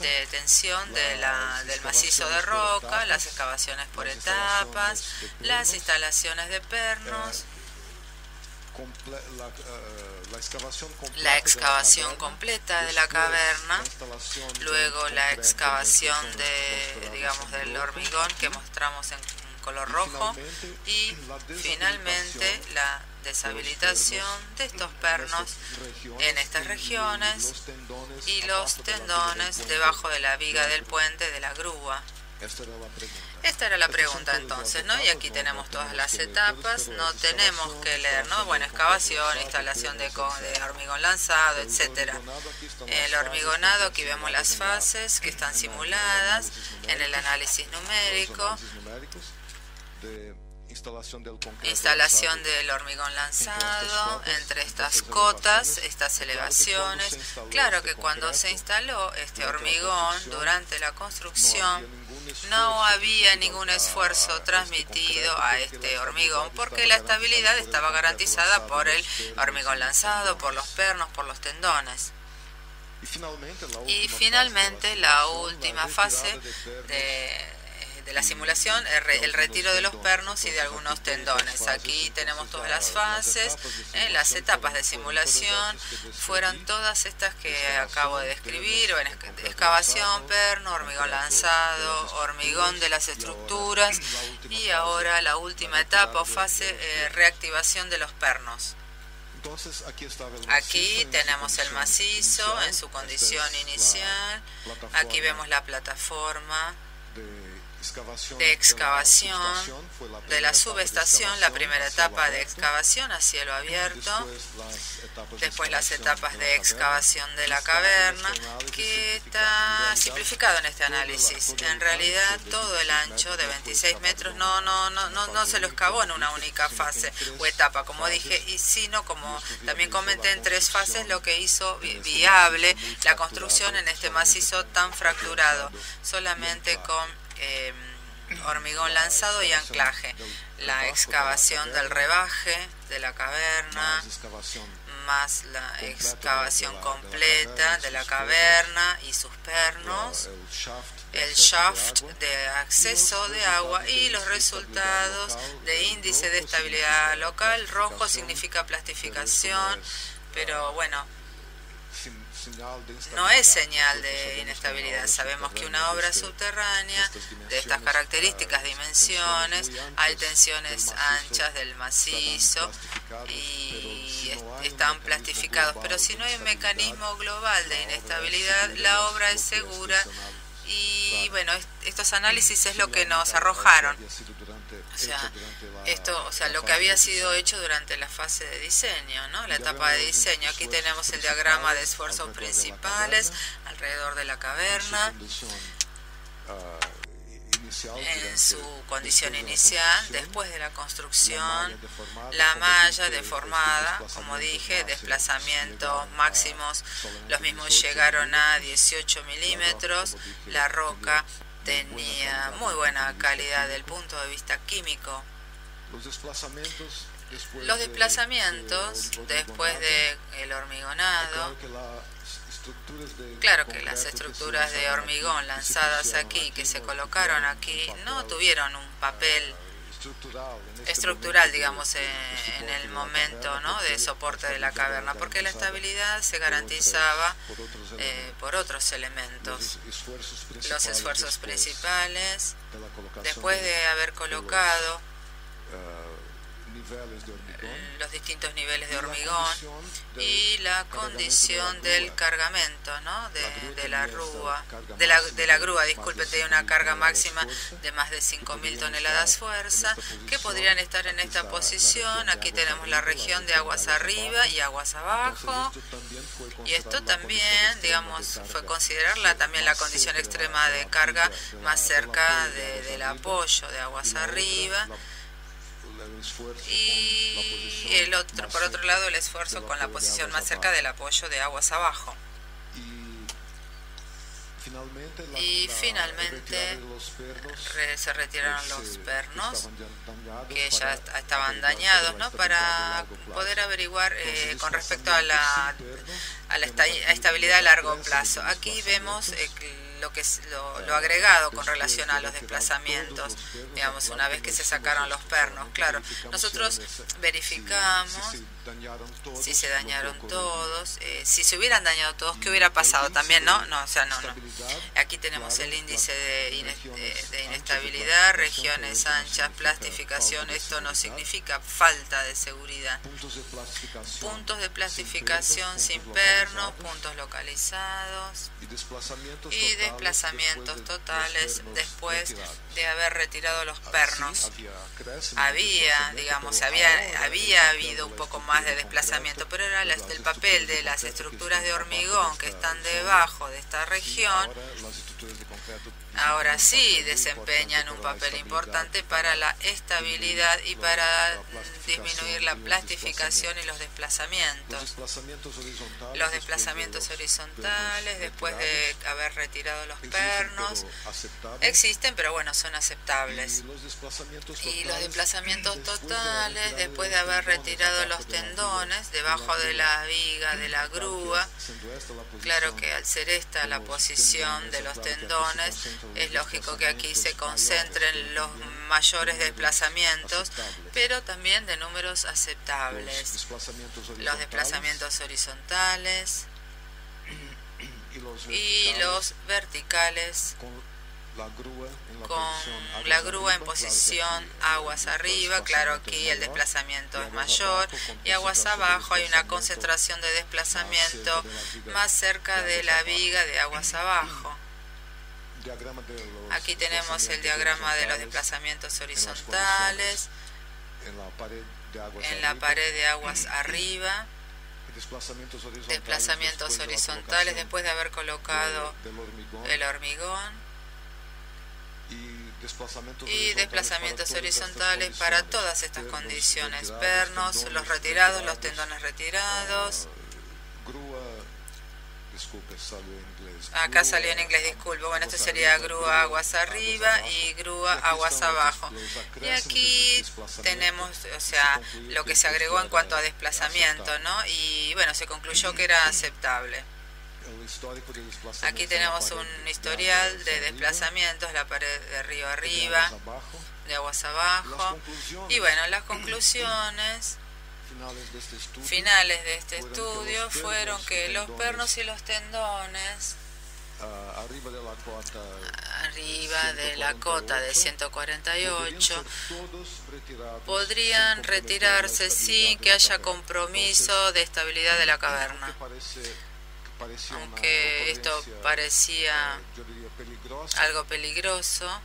de tensión del macizo de roca, las excavaciones por etapas, las instalaciones de pernos, la excavación completa de la caverna, luego la excavación del hormigón que mostramos en color rojo y finalmente la deshabilitación de estos pernos en estas regiones y los tendones debajo de la viga del puente de la grúa. Esta era la pregunta entonces, ¿no? Y aquí tenemos todas las etapas, no tenemos que leer, ¿no? Bueno, excavación, instalación de hormigón lanzado, etcétera. El hormigonado, aquí vemos las fases que están simuladas en el análisis numérico. Instalación del hormigón lanzado entre estas cotas, estas elevaciones. Claro que cuando se instaló este hormigón durante la construcción no había ningún esfuerzo transmitido a este hormigón porque la estabilidad estaba garantizada por el hormigón lanzado, por los pernos, por los tendones. Y finalmente la última fase de la simulación, el retiro de los pernos y de algunos tendones. Aquí tenemos todas las fases, las etapas de simulación fueron todas estas que acabo de describir, o en excavación, perno, hormigón lanzado, hormigón de las estructuras y ahora la última etapa o fase, reactivación de los pernos. Aquí tenemos el macizo en su condición inicial, aquí vemos la plataforma de excavación de la subestación, la primera etapa de excavación a cielo abierto, después las etapas de excavación de la caverna, que está simplificado en este análisis. En realidad todo el ancho de 26 metros no se lo excavó en una única fase o etapa, como dije, y sino, como también comenté, en 3 fases, lo que hizo viable la construcción en este macizo tan fracturado, solamente con hormigón lanzado y anclaje, la excavación del rebaje de la caverna, más la excavación completa de la caverna y sus pernos, el shaft de acceso de agua y los resultados de índice de estabilidad local. Rojo significa plastificación, pero bueno, no es señal de inestabilidad. Sabemos que una obra subterránea de estas características, dimensiones, hay tensiones anchas del macizo y están plastificados. Pero si no hay un mecanismo global de inestabilidad, la obra es segura. Y bueno, estos análisis es lo que nos arrojaron. O sea, esto, o sea, lo que había sido hecho durante la fase de diseño, ¿no? La etapa de diseño. Aquí tenemos el diagrama de esfuerzos principales alrededor de la caverna. En su condición inicial, después de la construcción, la malla deformada, como dije, desplazamientos máximos, los mismos llegaron a 18 milímetros, la roca tenía muy buena calidad desde el punto de vista químico. Los desplazamientos después del hormigonado, claro que las estructuras de hormigón lanzadas aquí, que se colocaron aquí, no tuvieron un papel estructural, digamos, en el momento, ¿no?, de soporte de la caverna, porque la estabilidad se garantizaba por otros elementos. Los esfuerzos principales, después de haber colocado los distintos niveles de hormigón y la condición del cargamento, ¿no?, de la grúa, disculpe, tenía una carga máxima de más de 5.000 toneladas fuerza, que podrían estar en esta posición. Aquí tenemos la región de aguas arriba y aguas abajo, y esto también, digamos, fue considerarla también la condición extrema de carga más cerca del apoyo de aguas arriba. Y por otro lado, el esfuerzo con la posición más cerca del apoyo de aguas abajo. Y finalmente se retiraron los pernos, que ya estaban dañados, ¿no?, para poder averiguar con respecto a la estabilidad a largo plazo. Aquí vemos lo que es lo agregado con relación a los desplazamientos, digamos, una vez que se sacaron los pernos. Claro, nosotros verificamos si se dañaron todos, si se hubieran dañado todos, ¿qué hubiera pasado también? No, o sea, no. Aquí tenemos el índice de inestabilidad, regiones anchas, plastificación. Esto no significa falta de seguridad. Puntos de plastificación sin pernos, puntos localizados y desplazamientos totales después de haber retirado los pernos. Había habido un poco más de desplazamiento, pero era el papel de las estructuras de hormigón que están debajo de esta región. Ahora sí desempeñan un papel importante para la estabilidad y para disminuir la plastificación y los desplazamientos. Los desplazamientos horizontales, después de haber retirado los pernos, existen, pero bueno, son aceptables. Y los desplazamientos totales, después de haber retirado los tendones debajo de la viga de la grúa, claro que al ser esta la posición de los tendones, es lógico que aquí se concentren los mayores desplazamientos, pero también de números aceptables. Los desplazamientos horizontales y los verticales, con la grúa en posición aguas arriba. Claro, aquí el desplazamiento es mayor, y aguas abajo hay una concentración de desplazamiento más cerca de la viga de aguas abajo. Aquí tenemos el diagrama de los desplazamientos horizontales en la pared de aguas arriba. Desplazamientos horizontales después de haber colocado el hormigón. Y desplazamientos horizontales para todas estas condiciones: pernos, los retirados, los tendones retirados. Acá salió en inglés, disculpe. Bueno, esto sería grúa aguas arriba y grúa aguas abajo. Y aquí tenemos, o sea, lo que se agregó en cuanto a desplazamiento, ¿no? Y bueno, se concluyó que era aceptable. Aquí tenemos un historial de desplazamientos, la pared de río arriba, de aguas abajo. Y bueno, las conclusiones finales de este estudio fueron que los pernos y los tendones arriba de la cota de 148 podrían retirarse sin que haya compromiso de estabilidad de la caverna. Aunque esto parecía algo peligroso,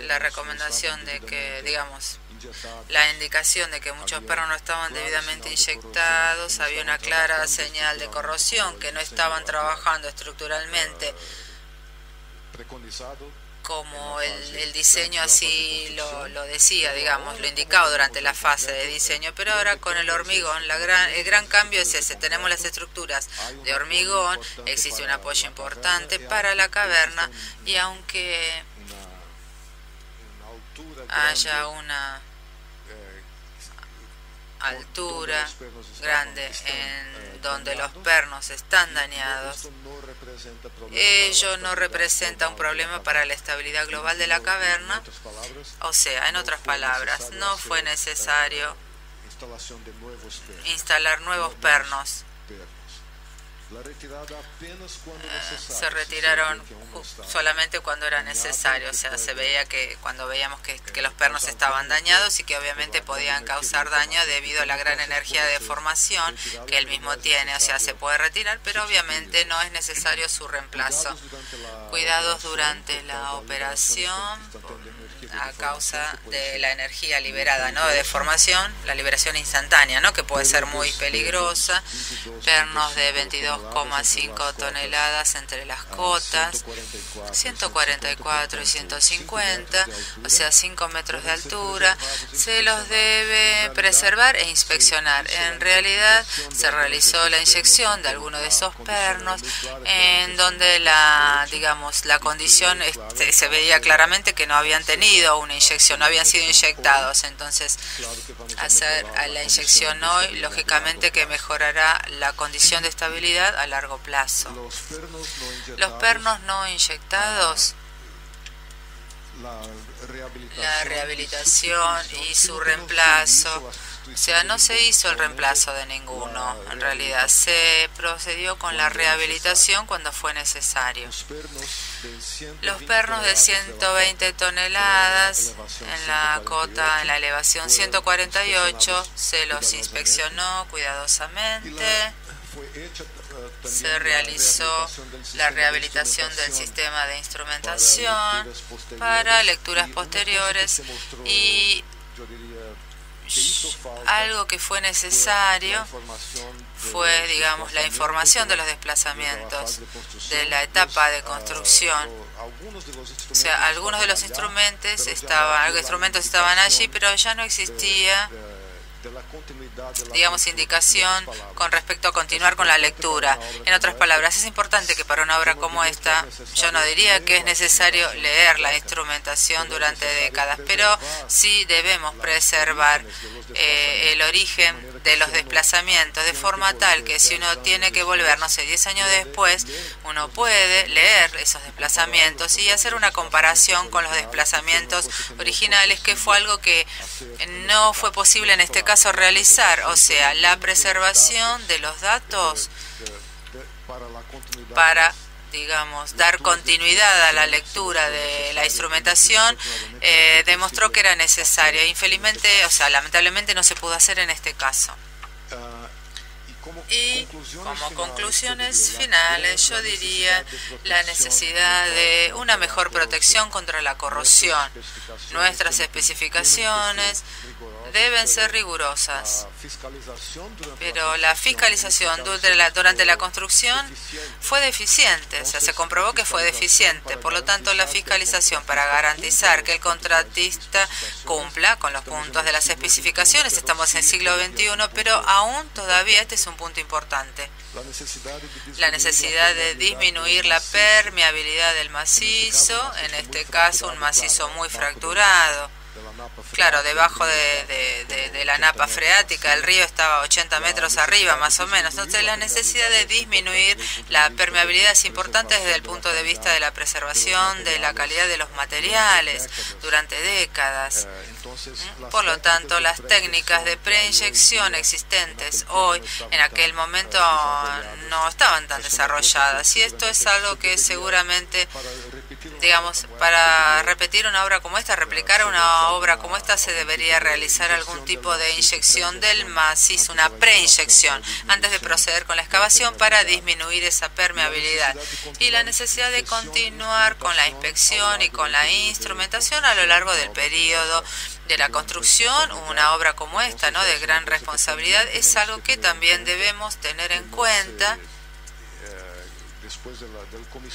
la recomendación de que, digamos, la indicación de que muchos perros no estaban debidamente inyectados, había una clara señal de corrosión, que no estaban trabajando estructuralmente como el diseño así lo decía, digamos, lo indicaba durante la fase de diseño. Pero ahora con el hormigón, el gran cambio es ese. Tenemos las estructuras de hormigón, existe un apoyo importante para la caverna, y aunque haya una altura grande en donde los pernos están dañados, ello no representa un problema para la estabilidad global de la caverna. O sea, en otras palabras, no fue necesario instalar nuevos pernos. Se retiraron solamente cuando era necesario. O sea, se veía que cuando veíamos que los pernos estaban dañados y que obviamente podían causar daño debido a la gran energía de deformación que él mismo tiene. O sea, se puede retirar, pero obviamente no es necesario su reemplazo. Cuidados durante la operación a causa de la energía liberada, ¿no?, de deformación, la liberación instantánea, ¿no?, que puede ser muy peligrosa. Pernos de 22,5 toneladas entre las cotas, 144 y 150, o sea, 5 metros de altura. Se los debe preservar e inspeccionar. En realidad se realizó la inyección de alguno de esos pernos en donde la condición se veía claramente que no habían tenido una inyección, no habían sido inyectados. Entonces, hacer la inyección hoy, lógicamente que mejorará la condición de estabilidad a largo plazo. Los pernos no inyectados, la rehabilitación y su reemplazo, o sea, no se hizo el reemplazo de ninguno. En realidad se procedió con la rehabilitación cuando fue necesario. Los pernos de 120 toneladas en la cota, en la elevación 148, se los inspeccionó cuidadosamente. Se realizó la rehabilitación del sistema de instrumentación para lecturas posteriores, y algo que fue necesario fue, digamos, la información de los desplazamientos de la etapa de construcción. O sea, algunos de los instrumentos estaban allí, pero ya no existía, digamos, indicación con respecto a continuar con la lectura. En otras palabras, es importante que para una obra como esta, yo no diría que es necesario leer la instrumentación durante décadas, pero sí debemos preservar el origen de los desplazamientos, de forma tal que si uno tiene que volver, no sé, 10 años después, uno puede leer esos desplazamientos y hacer una comparación con los desplazamientos originales, que fue algo que no fue posible en este caso realizar. O sea, la preservación de los datos para, digamos, dar continuidad a la lectura de la instrumentación, demostró que era necesario. Infelizmente, o sea, lamentablemente no se pudo hacer en este caso. Y como conclusiones finales, yo diría la necesidad de una mejor protección contra la corrosión. Nuestras especificaciones deben ser rigurosas, pero la fiscalización durante la construcción fue deficiente, o sea, se comprobó que fue deficiente. Por lo tanto, la fiscalización para garantizar que el contratista cumpla con los puntos de las especificaciones, estamos en el siglo XXI, pero aún todavía este es un punto importante. La necesidad de disminuir la permeabilidad del macizo, en este caso un macizo muy fracturado. Claro, debajo de la napa freática, el río estaba 80 metros arriba, más o menos. Entonces, la necesidad de disminuir la permeabilidad es importante desde el punto de vista de la preservación de la calidad de los materiales durante décadas. Por lo tanto, las técnicas de preinyección existentes hoy, en aquel momento, no estaban tan desarrolladas. Y esto es algo que seguramente digamos, para repetir una obra como esta, replicar una obra como esta, se debería realizar algún tipo de inyección del macizo, una preinyección, antes de proceder con la excavación para disminuir esa permeabilidad. Y la necesidad de continuar con la inspección y con la instrumentación a lo largo del periodo de la construcción. Una obra como esta, ¿no?, de gran responsabilidad, es algo que también debemos tener en cuenta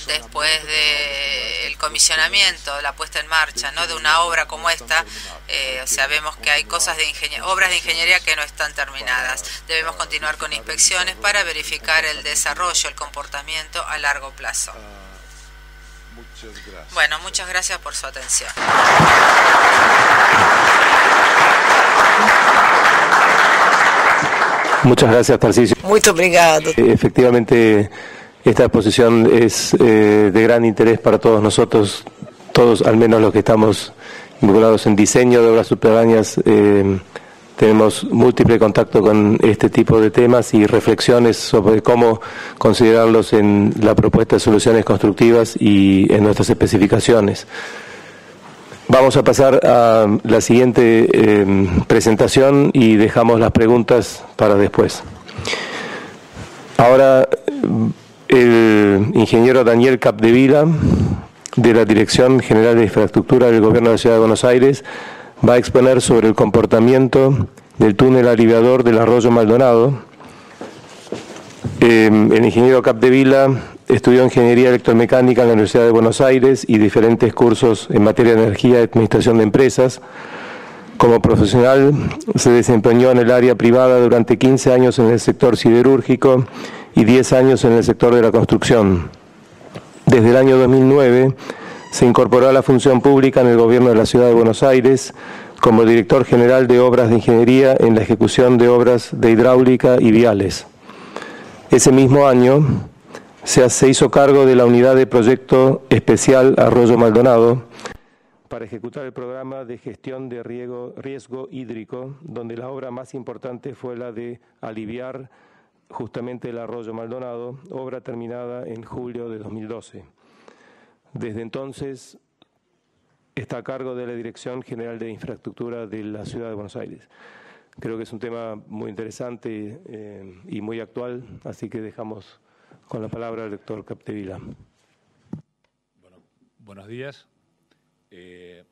después del comisionamiento, la puesta en marcha, ¿no?, de una obra como esta. Sabemos que hay cosas obras de ingeniería que no están terminadas. Debemos continuar con inspecciones para verificar el desarrollo, el comportamiento a largo plazo. Bueno, muchas gracias por su atención. Muchas gracias, Tarcisio. Muy obrigado. Efectivamente, esta exposición es de gran interés para todos nosotros, todos, al menos los que estamos vinculados en diseño de obras subterráneas. Tenemos múltiple contacto con este tipo de temas y reflexiones sobre cómo considerarlos en la propuesta de soluciones constructivas y en nuestras especificaciones. Vamos a pasar a la siguiente presentación y dejamos las preguntas para después. Ahora, el ingeniero Daniel Capdevila, de la Dirección General de Infraestructura del Gobierno de la Ciudad de Buenos Aires, va a exponer sobre el comportamiento del túnel aliviador del Arroyo Maldonado. El ingeniero Capdevila estudió Ingeniería Electromecánica en la Universidad de Buenos Aires y diferentes cursos en materia de energía y administración de empresas. Como profesional se desempeñó en el área privada durante 15 años en el sector siderúrgico y 10 años en el sector de la construcción. Desde el año 2009 se incorporó a la función pública en el Gobierno de la Ciudad de Buenos Aires como director general de obras de ingeniería en la ejecución de obras de hidráulica y viales. Ese mismo año se hizo cargo de la unidad de proyecto especial Arroyo Maldonado para ejecutar el programa de gestión de riesgo hídrico, donde la obra más importante fue la de aliviar justamente el Arroyo Maldonado, obra terminada en julio de 2012. Desde entonces está a cargo de la Dirección General de Infraestructura de la Ciudad de Buenos Aires. Creo que es un tema muy interesante y muy actual, así que dejamos con la palabra al doctor Capdevila. Bueno, buenos días. En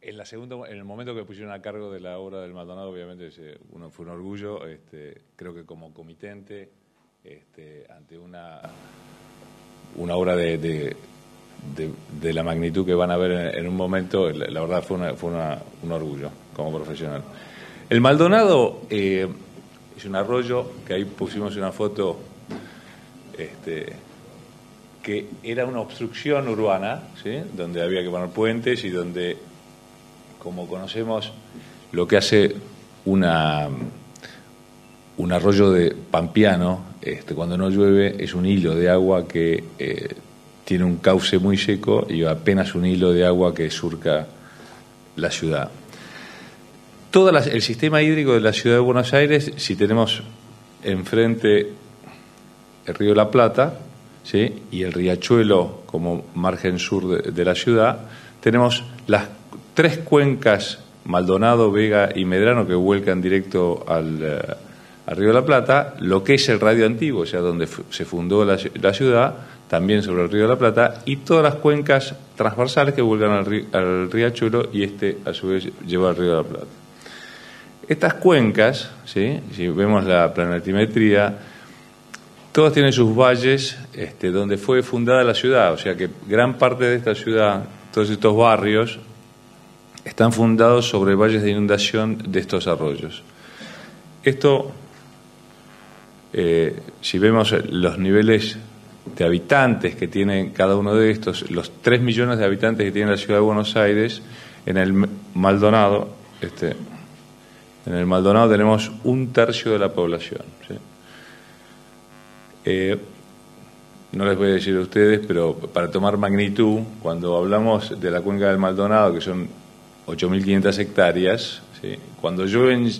el momento que pusieron a cargo de la obra del Maldonado, obviamente fue un orgullo. Creo que como comitente, ante una obra de la magnitud que van a ver en un momento, la verdad fue un orgullo como profesional. El Maldonado es un arroyo que ahí pusimos una foto, que era una obstrucción urbana, ¿sí?, donde había que poner puentes y donde, como conocemos, lo que hace un arroyo de pampeano, cuando no llueve, es un hilo de agua que tiene un cauce muy seco y apenas un hilo de agua que surca la ciudad. Todo el sistema hídrico de la Ciudad de Buenos Aires, si tenemos enfrente el río La Plata, ¿sí?, y el riachuelo como margen sur de la ciudad, tenemos las tres cuencas, Maldonado, Vega y Medrano, que vuelcan directo al río de la Plata, lo que es el radio antiguo, o sea, donde se fundó la ciudad, también sobre el río de la Plata, y todas las cuencas transversales que vuelcan al riachuelo y a su vez lleva al río de la Plata. Estas cuencas, ¿sí?, si vemos la planimetría, todas tienen sus valles donde fue fundada la ciudad, o sea que gran parte de esta ciudad, todos estos barrios, están fundados sobre valles de inundación de estos arroyos. Esto, si vemos los niveles de habitantes que tienen cada uno de estos, los 3 millones de habitantes que tiene la Ciudad de Buenos Aires, en el Maldonado, tenemos 1/3 de la población, ¿sí? No les voy a decir a ustedes, pero para tomar magnitud, cuando hablamos de la cuenca del Maldonado, que son 8.500 hectáreas, ¿sí?, cuando llueven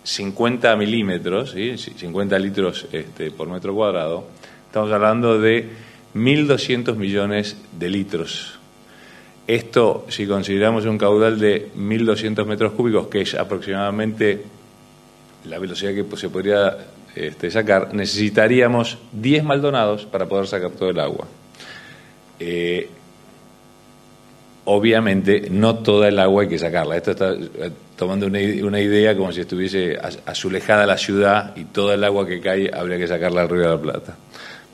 50 milímetros, ¿sí?, 50 litros por metro cuadrado, estamos hablando de 1.200 millones de litros. Esto, si consideramos un caudal de 1.200 metros cúbicos, que es aproximadamente la velocidad que se podría sacar, necesitaríamos 10 Maldonados para poder sacar todo el agua. Obviamente, no toda el agua hay que sacarla. Esto está tomando una idea como si estuviese azulejada la ciudad y toda el agua que cae habría que sacarla al Río de la Plata.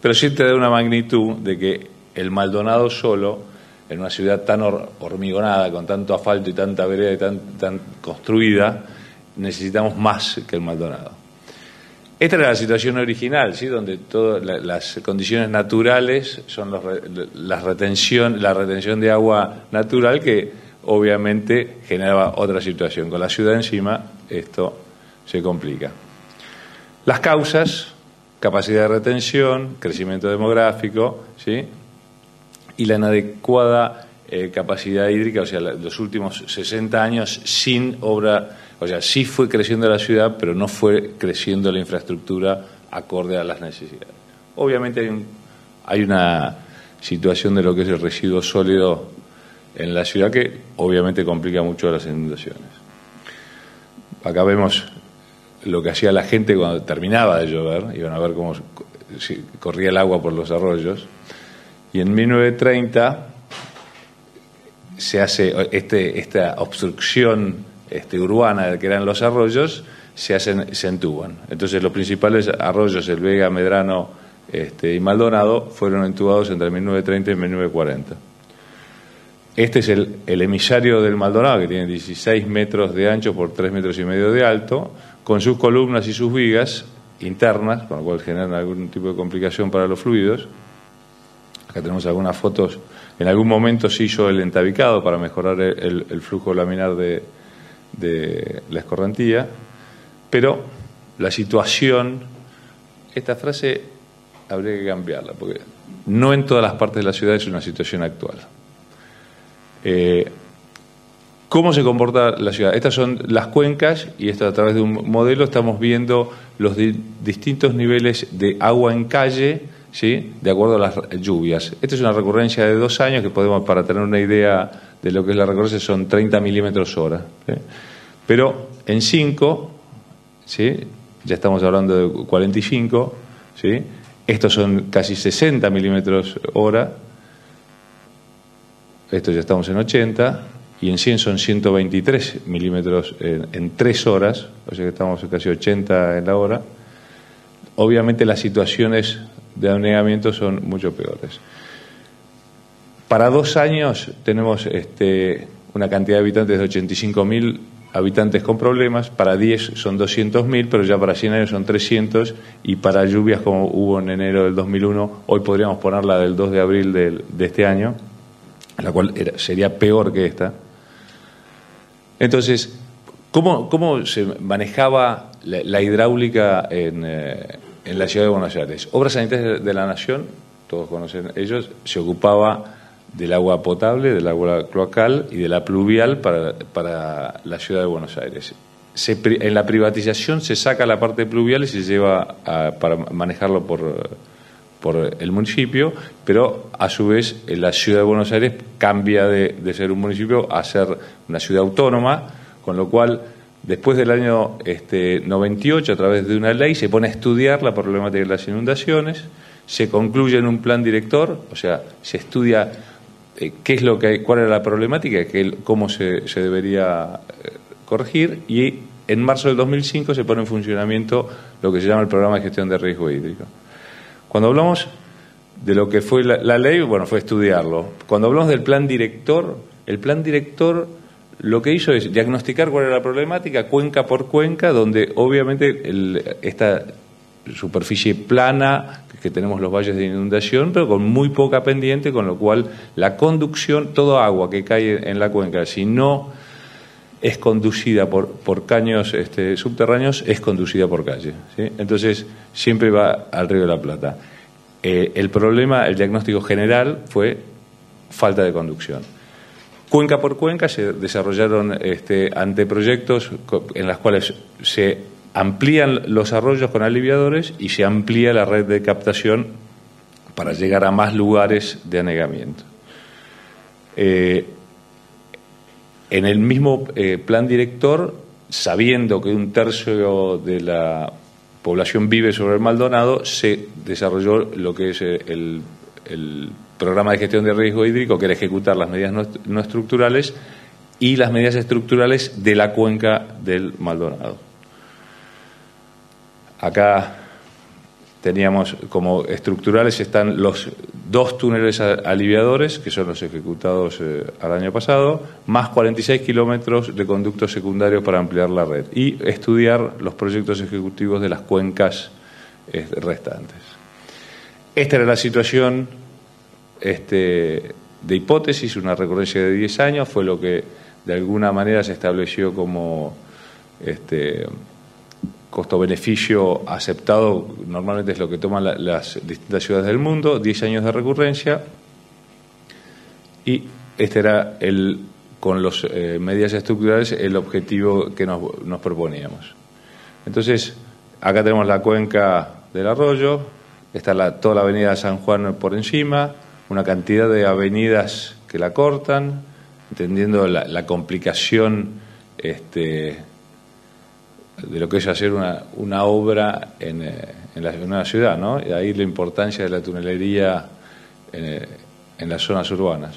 Pero sí te da una magnitud de que el Maldonado solo, en una ciudad tan hormigonada, con tanto asfalto y tanta vereda y tan construida, necesitamos más que el Maldonado. Esta era la situación original, ¿sí? Donde todas las condiciones naturales son la retención de agua natural, que obviamente generaba otra situación. Con la ciudad encima esto se complica. Las causas: capacidad de retención, crecimiento demográfico, ¿sí? Y la inadecuada capacidad hídrica, o sea, los últimos 60 años sin obra. O sea, sí fue creciendo la ciudad, pero no fue creciendo la infraestructura acorde a las necesidades. Obviamente hay una situación de lo que es el residuo sólido en la ciudad que obviamente complica mucho las inundaciones. Acá vemos lo que hacía la gente cuando terminaba de llover. Iban a ver cómo corría el agua por los arroyos. Y en 1930 se hace esta obstrucción urbana que eran los arroyos, se entuban. Entonces los principales arroyos, el Vega, Medrano y Maldonado, fueron entubados entre 1930 y 1940. Este es el emisario del Maldonado, que tiene 16 metros de ancho por 3,5 metros de alto, con sus columnas y sus vigas internas, con lo cual generan algún tipo de complicación para los fluidos. Acá tenemos algunas fotos. En algún momento se hizo el entabicado para mejorar el flujo laminar de la escorrentía, pero la situación, esta frase habría que cambiarla, porque no en todas las partes de la ciudad es una situación actual. ¿Cómo se comporta la ciudad? Estas son las cuencas, y esto a través de un modelo estamos viendo los distintos niveles de agua en calle, ¿sí?, de acuerdo a las lluvias. Esta es una recurrencia de 2 años que podemos, para tener una idea de lo que es la recurrencia, son 30 milímetros hora. ¿Sí? Pero en 5, ¿sí?, ya estamos hablando de 45, ¿sí?, estos son casi 60 milímetros hora, estos ya estamos en 80, y en 100 son 123 milímetros en 3 horas, o sea que estamos casi 80 en la hora. Obviamente las situaciones de anegamiento son mucho peores. Para 2 años tenemos una cantidad de habitantes de 85.000 habitantes con problemas, para 10 son 200.000, pero ya para 100 años son 300, y para lluvias como hubo en enero del 2001, hoy podríamos ponerla del 2 de abril de este año, la cual sería peor que esta. Entonces, ¿cómo se manejaba la hidráulica en la ciudad de Buenos Aires? Obras Sanitarias de la Nación, todos conocen ellos, se ocupaba del agua potable, del agua cloacal y de la pluvial para la ciudad de Buenos Aires. En la privatización se saca la parte pluvial y se lleva para manejarlo por el municipio, pero a su vez la ciudad de Buenos Aires cambia de ser un municipio a ser una ciudad autónoma, con lo cual después del año 98, a través de una ley, se pone a estudiar la problemática de las inundaciones, se concluye en un plan director, o sea, se estudia qué es cuál era la problemática, cómo se debería corregir, y en marzo del 2005 se pone en funcionamiento lo que se llama el Programa de Gestión de Riesgo Hídrico. Cuando hablamos de lo que fue la ley, bueno, fue estudiarlo. Cuando hablamos del plan director, el plan director lo que hizo es diagnosticar cuál era la problemática, cuenca por cuenca, donde obviamente esta superficie plana, que tenemos los valles de inundación, pero con muy poca pendiente, con lo cual la conducción, toda agua que cae en la cuenca, si no es conducida por caños subterráneos, es conducida por calle, ¿sí? Entonces siempre va al Río de la Plata. El problema, el diagnóstico general fue falta de conducción. Cuenca por cuenca se desarrollaron anteproyectos en los cuales se amplían los arroyos con aliviadores y se amplía la red de captación para llegar a más lugares de anegamiento. En el mismo plan director, sabiendo que 1/3 de la población vive sobre el Maldonado, se desarrolló lo que es el programa de gestión de riesgo hídrico, que era ejecutar las medidas no estructurales y las medidas estructurales de la cuenca del Maldonado. Acá teníamos como estructurales, están los 2 túneles aliviadores, que son los ejecutados al año pasado, más 46 kilómetros de conductos secundarios para ampliar la red, y estudiar los proyectos ejecutivos de las cuencas restantes. Esta era la situación de hipótesis, una recurrencia de 10 años, fue lo que de alguna manera se estableció como costo-beneficio aceptado, normalmente es lo que toman las distintas ciudades del mundo, 10 años de recurrencia, y este era con las medidas estructurales el objetivo que nos proponíamos. Entonces, acá tenemos la cuenca del arroyo, está toda la avenida San Juan por encima, una cantidad de avenidas que la cortan, entendiendo la complicación de lo que es hacer una obra en una ciudad, ¿no? Y ahí la importancia de la tunelería en las zonas urbanas.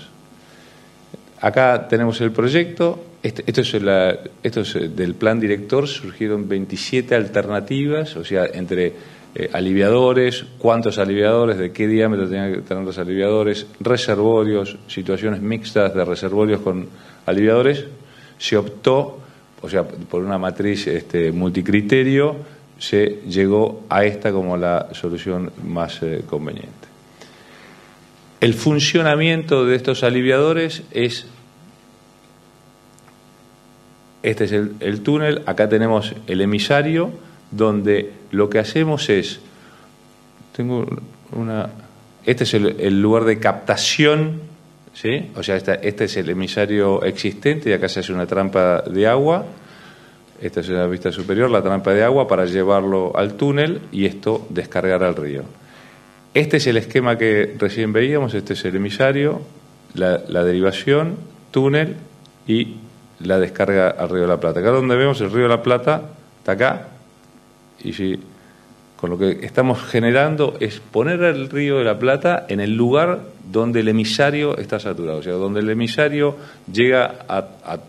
Acá tenemos el proyecto. Esto es del plan director. Surgieron 27 alternativas, o sea, entre aliviadores, cuántos aliviadores, de qué diámetro tenían que tener los aliviadores, reservorios, situaciones mixtas de reservorios con aliviadores. Se optó, o sea, por una matriz multicriterio, se llegó a esta como la solución más conveniente. El funcionamiento de estos aliviadores es... Este es el túnel, acá tenemos el emisario, donde lo que hacemos es... Este es el lugar de captación, ¿sí? O sea, este es el emisario existente y acá se hace una trampa de agua. Esta es la vista superior, la trampa de agua para llevarlo al túnel y esto descargar al río. Este es el esquema que recién veíamos, este es el emisario, la derivación, túnel y la descarga al río de la Plata. Acá donde vemos el río de la Plata, está acá, y si, con lo que estamos generando es poner el río de la Plata en el lugar donde el emisario está saturado, o sea, donde el emisario llega a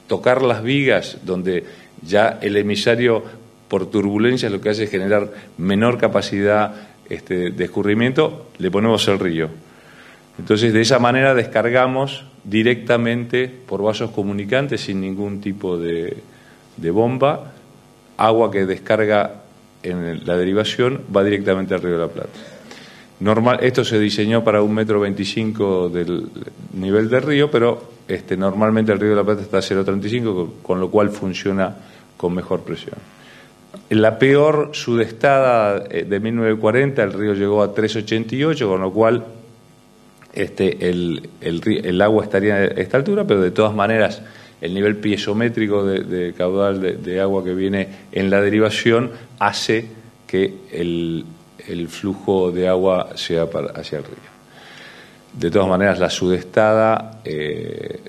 tocar las vigas, donde ya el emisario por turbulencia lo que hace es generar menor capacidad de escurrimiento, le ponemos el río. Entonces, de esa manera descargamos directamente por vasos comunicantes sin ningún tipo de bomba, agua que descarga en la derivación va directamente al río de la Plata. Esto se diseñó para 1,25 m del nivel del río, pero normalmente el río de la Plata está a 0,35, con lo cual funciona con mejor presión. En la peor sudestada de 1940 el río llegó a 3,88, con lo cual el agua estaría a esta altura, pero de todas maneras el nivel piezométrico de caudal de agua que viene en la derivación hace que el flujo de agua sea hacia el río. De todas maneras, la sudestada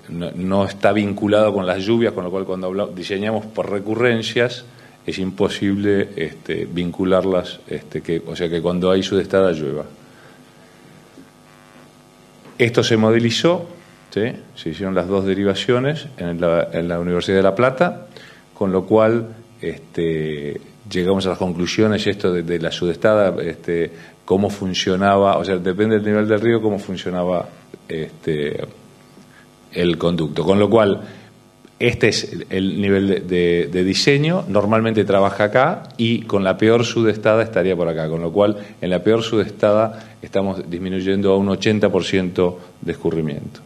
no está vinculada con las lluvias, con lo cual cuando diseñamos por recurrencias es imposible vincularlas, o sea que cuando hay sudestada llueva. Esto se modelizó, ¿sí? Se hicieron las 2 derivaciones en la Universidad de La Plata, con lo cual llegamos a las conclusiones, esto de la sudestada, cómo funcionaba, o sea, depende del nivel del río, cómo funcionaba el conducto. Con lo cual, este es el nivel de diseño, normalmente trabaja acá y con la peor sudestada estaría por acá, con lo cual en la peor sudestada estamos disminuyendo a un 80% de escurrimiento.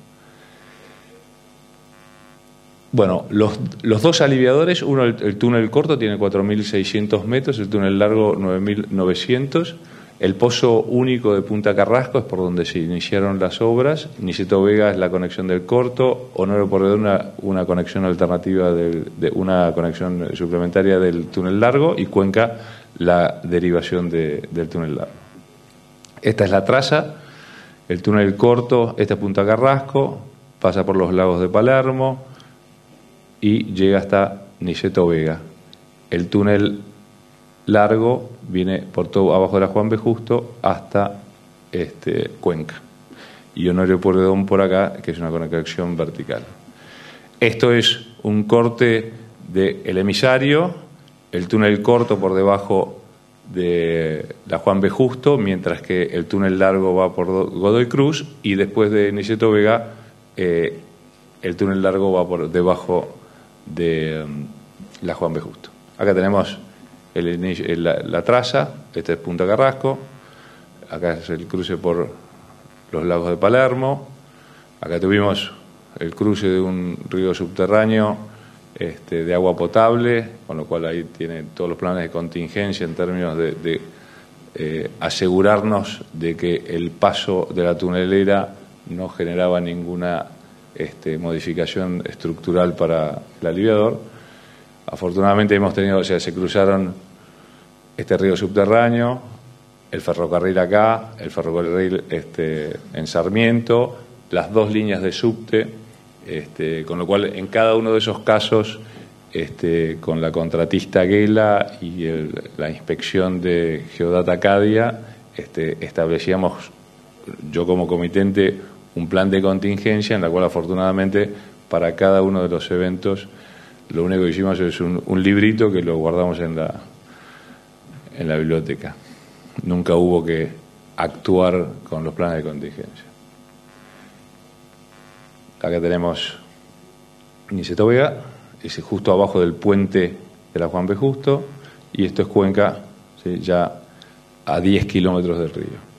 Bueno, los 2 aliviadores, uno el túnel corto tiene 4.600 metros, el túnel largo 9.900. El pozo único de Punta Carrasco es por donde se iniciaron las obras. Niceto Vega es la conexión del corto. Honorio Porredón una conexión alternativa, una conexión suplementaria del túnel largo. Y Cuenca la derivación del túnel largo. Esta es la traza, el túnel corto, esta es Punta Carrasco, pasa por los lagos de Palermo y llega hasta Niceto Vega. El túnel largo viene por todo abajo de la Juan B. Justo hasta Cuenca. Y Honorio Pueyrredón por acá, que es una conexión vertical. Esto es un corte del emisario, el túnel corto por debajo de la Juan B. Justo, mientras que el túnel largo va por Godoy Cruz, y después de Niceto Vega el túnel largo va por debajo de la Juan B. Justo. Acá tenemos la traza, esta es Punta Carrasco, acá es el cruce por los lagos de Palermo, acá tuvimos el cruce de un río subterráneo de agua potable, con lo cual ahí tiene todos los planes de contingencia en términos de asegurarnos de que el paso de la tunelera no generaba ninguna modificación estructural para el aliviador. Afortunadamente hemos tenido, o sea, se cruzaron este río subterráneo, el ferrocarril acá, el ferrocarril en Sarmiento, las dos líneas de subte. Con lo cual, en cada uno de esos casos, con la contratista Gela y la inspección de Geodata Cadia, establecíamos, yo como comitente, un plan de contingencia en la cual, afortunadamente, para cada uno de los eventos, lo único que hicimos es un librito que lo guardamos en la biblioteca. Nunca hubo que actuar con los planes de contingencia. Acá tenemos Niceto Vega, es justo abajo del puente de la Juan B. Justo, y esto es Cuenca, ¿sí? Ya a 10 kilómetros del río.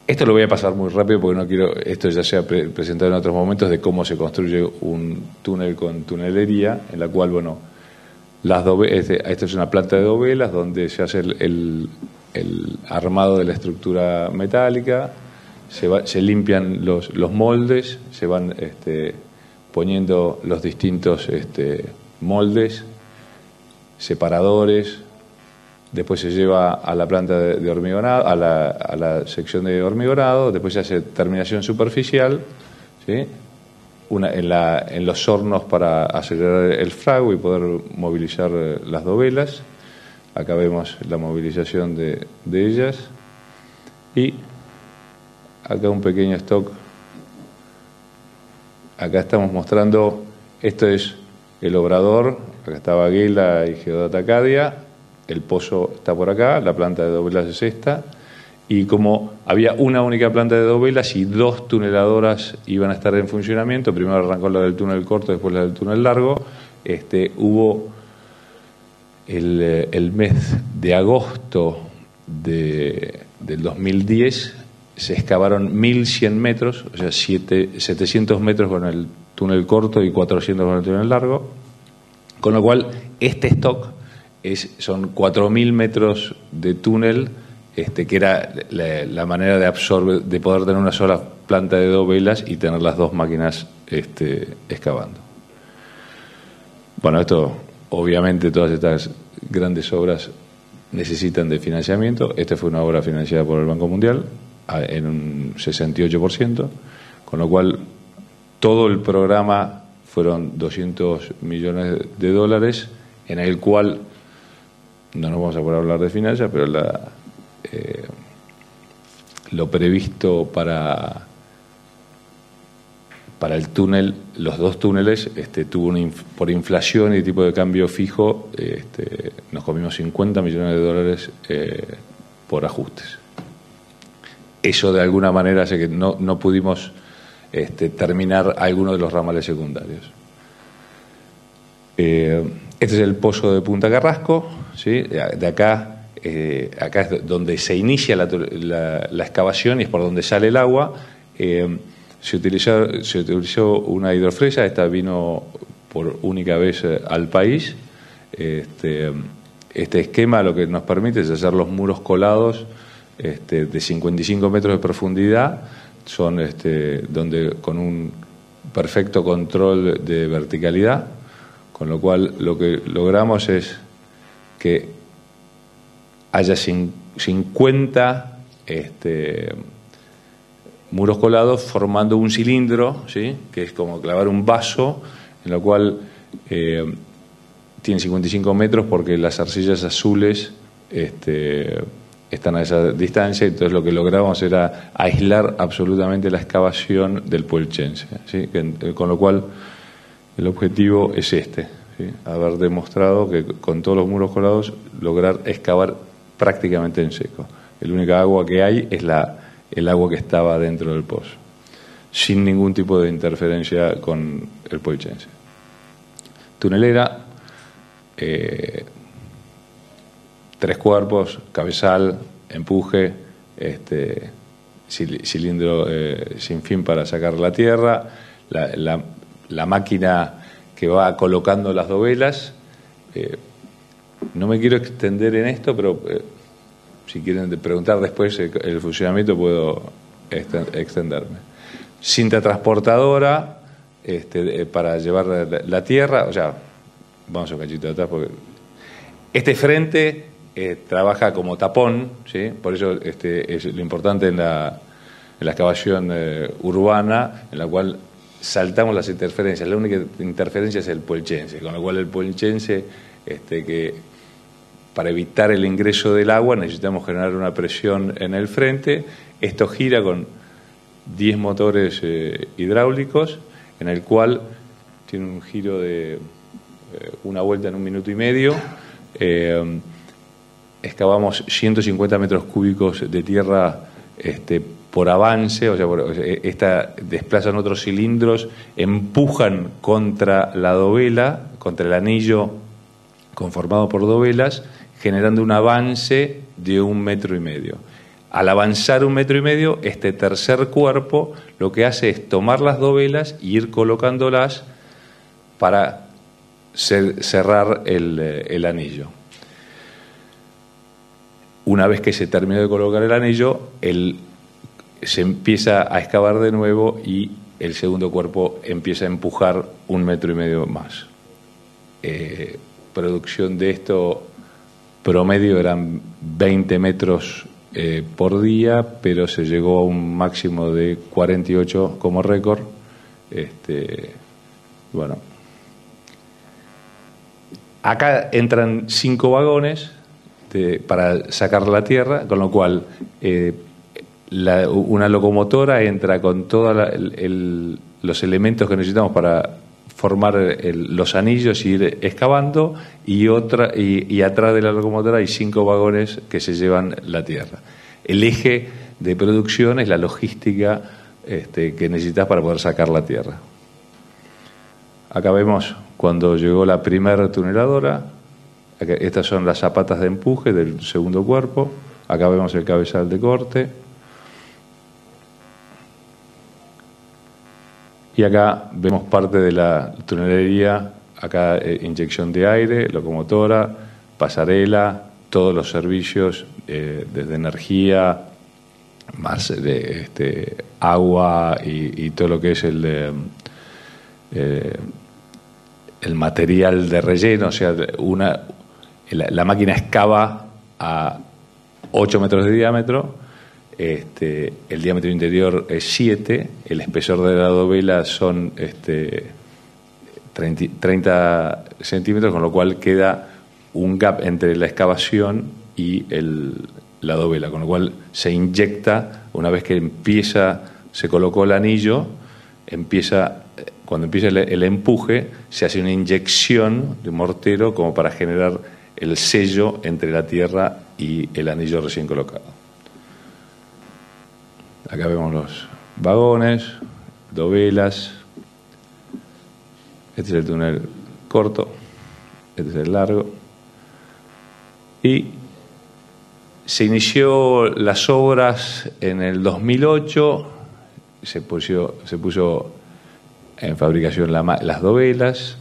Esto lo voy a pasar muy rápido porque no quiero, esto ya se ha presentado en otros momentos, de cómo se construye un túnel con tunelería, en la cual, bueno, esta es una planta de dovelas donde se hace el armado de la estructura metálica, se limpian los moldes, se van poniendo los distintos moldes, separadores, después se lleva a la planta de hormigonado, a la sección de hormigonado, después se hace terminación superficial, ¿sí? En los hornos para acelerar el fragua y poder movilizar las dovelas. Acá vemos la movilización de ellas, y acá un pequeño stock. Acá estamos mostrando, esto es el obrador, acá estaba Gela y Geodata Cadia, el pozo está por acá, la planta de dovelas es esta, y como había una única planta de dovelas y 2 tuneladoras iban a estar en funcionamiento, primero arrancó la del túnel corto, después la del túnel largo, hubo el mes de agosto del 2010 se excavaron 1.100 metros, o sea, 700 metros con el túnel corto y 400 con el túnel largo, con lo cual este stock son 4.000 metros de túnel, que era la manera de absorber, de poder tener una sola planta de dovelas y tener las 2 máquinas excavando. Bueno, esto, obviamente, todas estas grandes obras necesitan de financiamiento. Esta fue una obra financiada por el Banco Mundial en un 68%, con lo cual todo el programa fueron 200 millones de dólares, en el cual no nos vamos a poder hablar de finanzas, pero lo previsto para el túnel, los 2 túneles, tuvo por inflación y tipo de cambio fijo, nos comimos 50 millones de dólares por ajustes. Eso de alguna manera hace que no pudimos terminar algunos de los ramales secundarios. Este es el pozo de Punta Carrasco, ¿sí? De acá es donde se inicia la excavación y es por donde sale el agua. Se utilizó una hidrofresa, esta vino por única vez al país. Este esquema lo que nos permite es hacer los muros colados de 55 metros de profundidad, son donde con un perfecto control de verticalidad, con lo cual lo que logramos es que haya 50 muros colados formando un cilindro, ¿sí? Que es como clavar un vaso, en lo cual tiene 55 metros porque las arcillas azules están a esa distancia. Entonces lo que logramos era aislar absolutamente la excavación del Puelchense, ¿sí? Con lo cual el objetivo es ¿sí? Haber demostrado que con todos los muros colados lograr excavar prácticamente en seco. El única agua que hay es el agua que estaba dentro del pozo, sin ningún tipo de interferencia con el Puelchense. Tunelera, 3 cuerpos, cabezal, empuje, cilindro sin fin para sacar la tierra, la máquina que va colocando las dovelas. No me quiero extender en esto, pero si quieren preguntar después el funcionamiento puedo extenderme. Cinta transportadora para llevar la tierra. O sea, vamos un cachito de atrás porque este frente trabaja como tapón, ¿sí? Por eso es lo importante en la excavación urbana, en la cual saltamos las interferencias. La única interferencia es el Puelchense, con lo cual el Puelchense, que para evitar el ingreso del agua necesitamos generar una presión en el frente. Esto gira con 10 motores hidráulicos, en el cual tiene un giro de una vuelta en 1 minuto y medio. Excavamos 150 metros cúbicos de tierra por avance, o sea, desplazan otros cilindros, empujan contra la dovela, contra el anillo conformado por dovelas, generando un avance de 1,5 metros. Al avanzar 1,5 metros, este tercer cuerpo lo que hace es tomar las dovelas y ir colocándolas para cerrar el anillo. Una vez que se terminó de colocar el anillo, se empieza a excavar de nuevo y el segundo cuerpo empieza a empujar 1,5 metros más. Producción de esto promedio eran 20 metros por día, pero se llegó a un máximo de 48 como récord. Bueno, acá entran 5 vagones para sacar la tierra, con lo cual una locomotora entra con todos los elementos que necesitamos para formar los anillos y ir excavando, y atrás de la locomotora hay 5 vagones que se llevan la tierra. El eje de producción es la logística que necesitas para poder sacar la tierra. Acá vemos cuando llegó la primera tuneladora. Estas son las zapatas de empuje del segundo cuerpo. Acá vemos el cabezal de corte. Y acá vemos parte de la tunelería. Acá inyección de aire, locomotora, pasarela, todos los servicios desde energía, más de agua y todo lo que es el material de relleno. O sea, la máquina excava a 8 metros de diámetro, el diámetro interior es 7, el espesor de la dovela son 30 centímetros, con lo cual queda un gap entre la excavación y la dovela, con lo cual se inyecta, una vez que se colocó el anillo, cuando empieza el empuje, se hace una inyección de mortero como para generar el sello entre la tierra y el anillo recién colocado. Acá vemos los vagones, dovelas. Este es el túnel corto, este es el largo. Y se inició las obras en el 2008, se puso en fabricación las dovelas,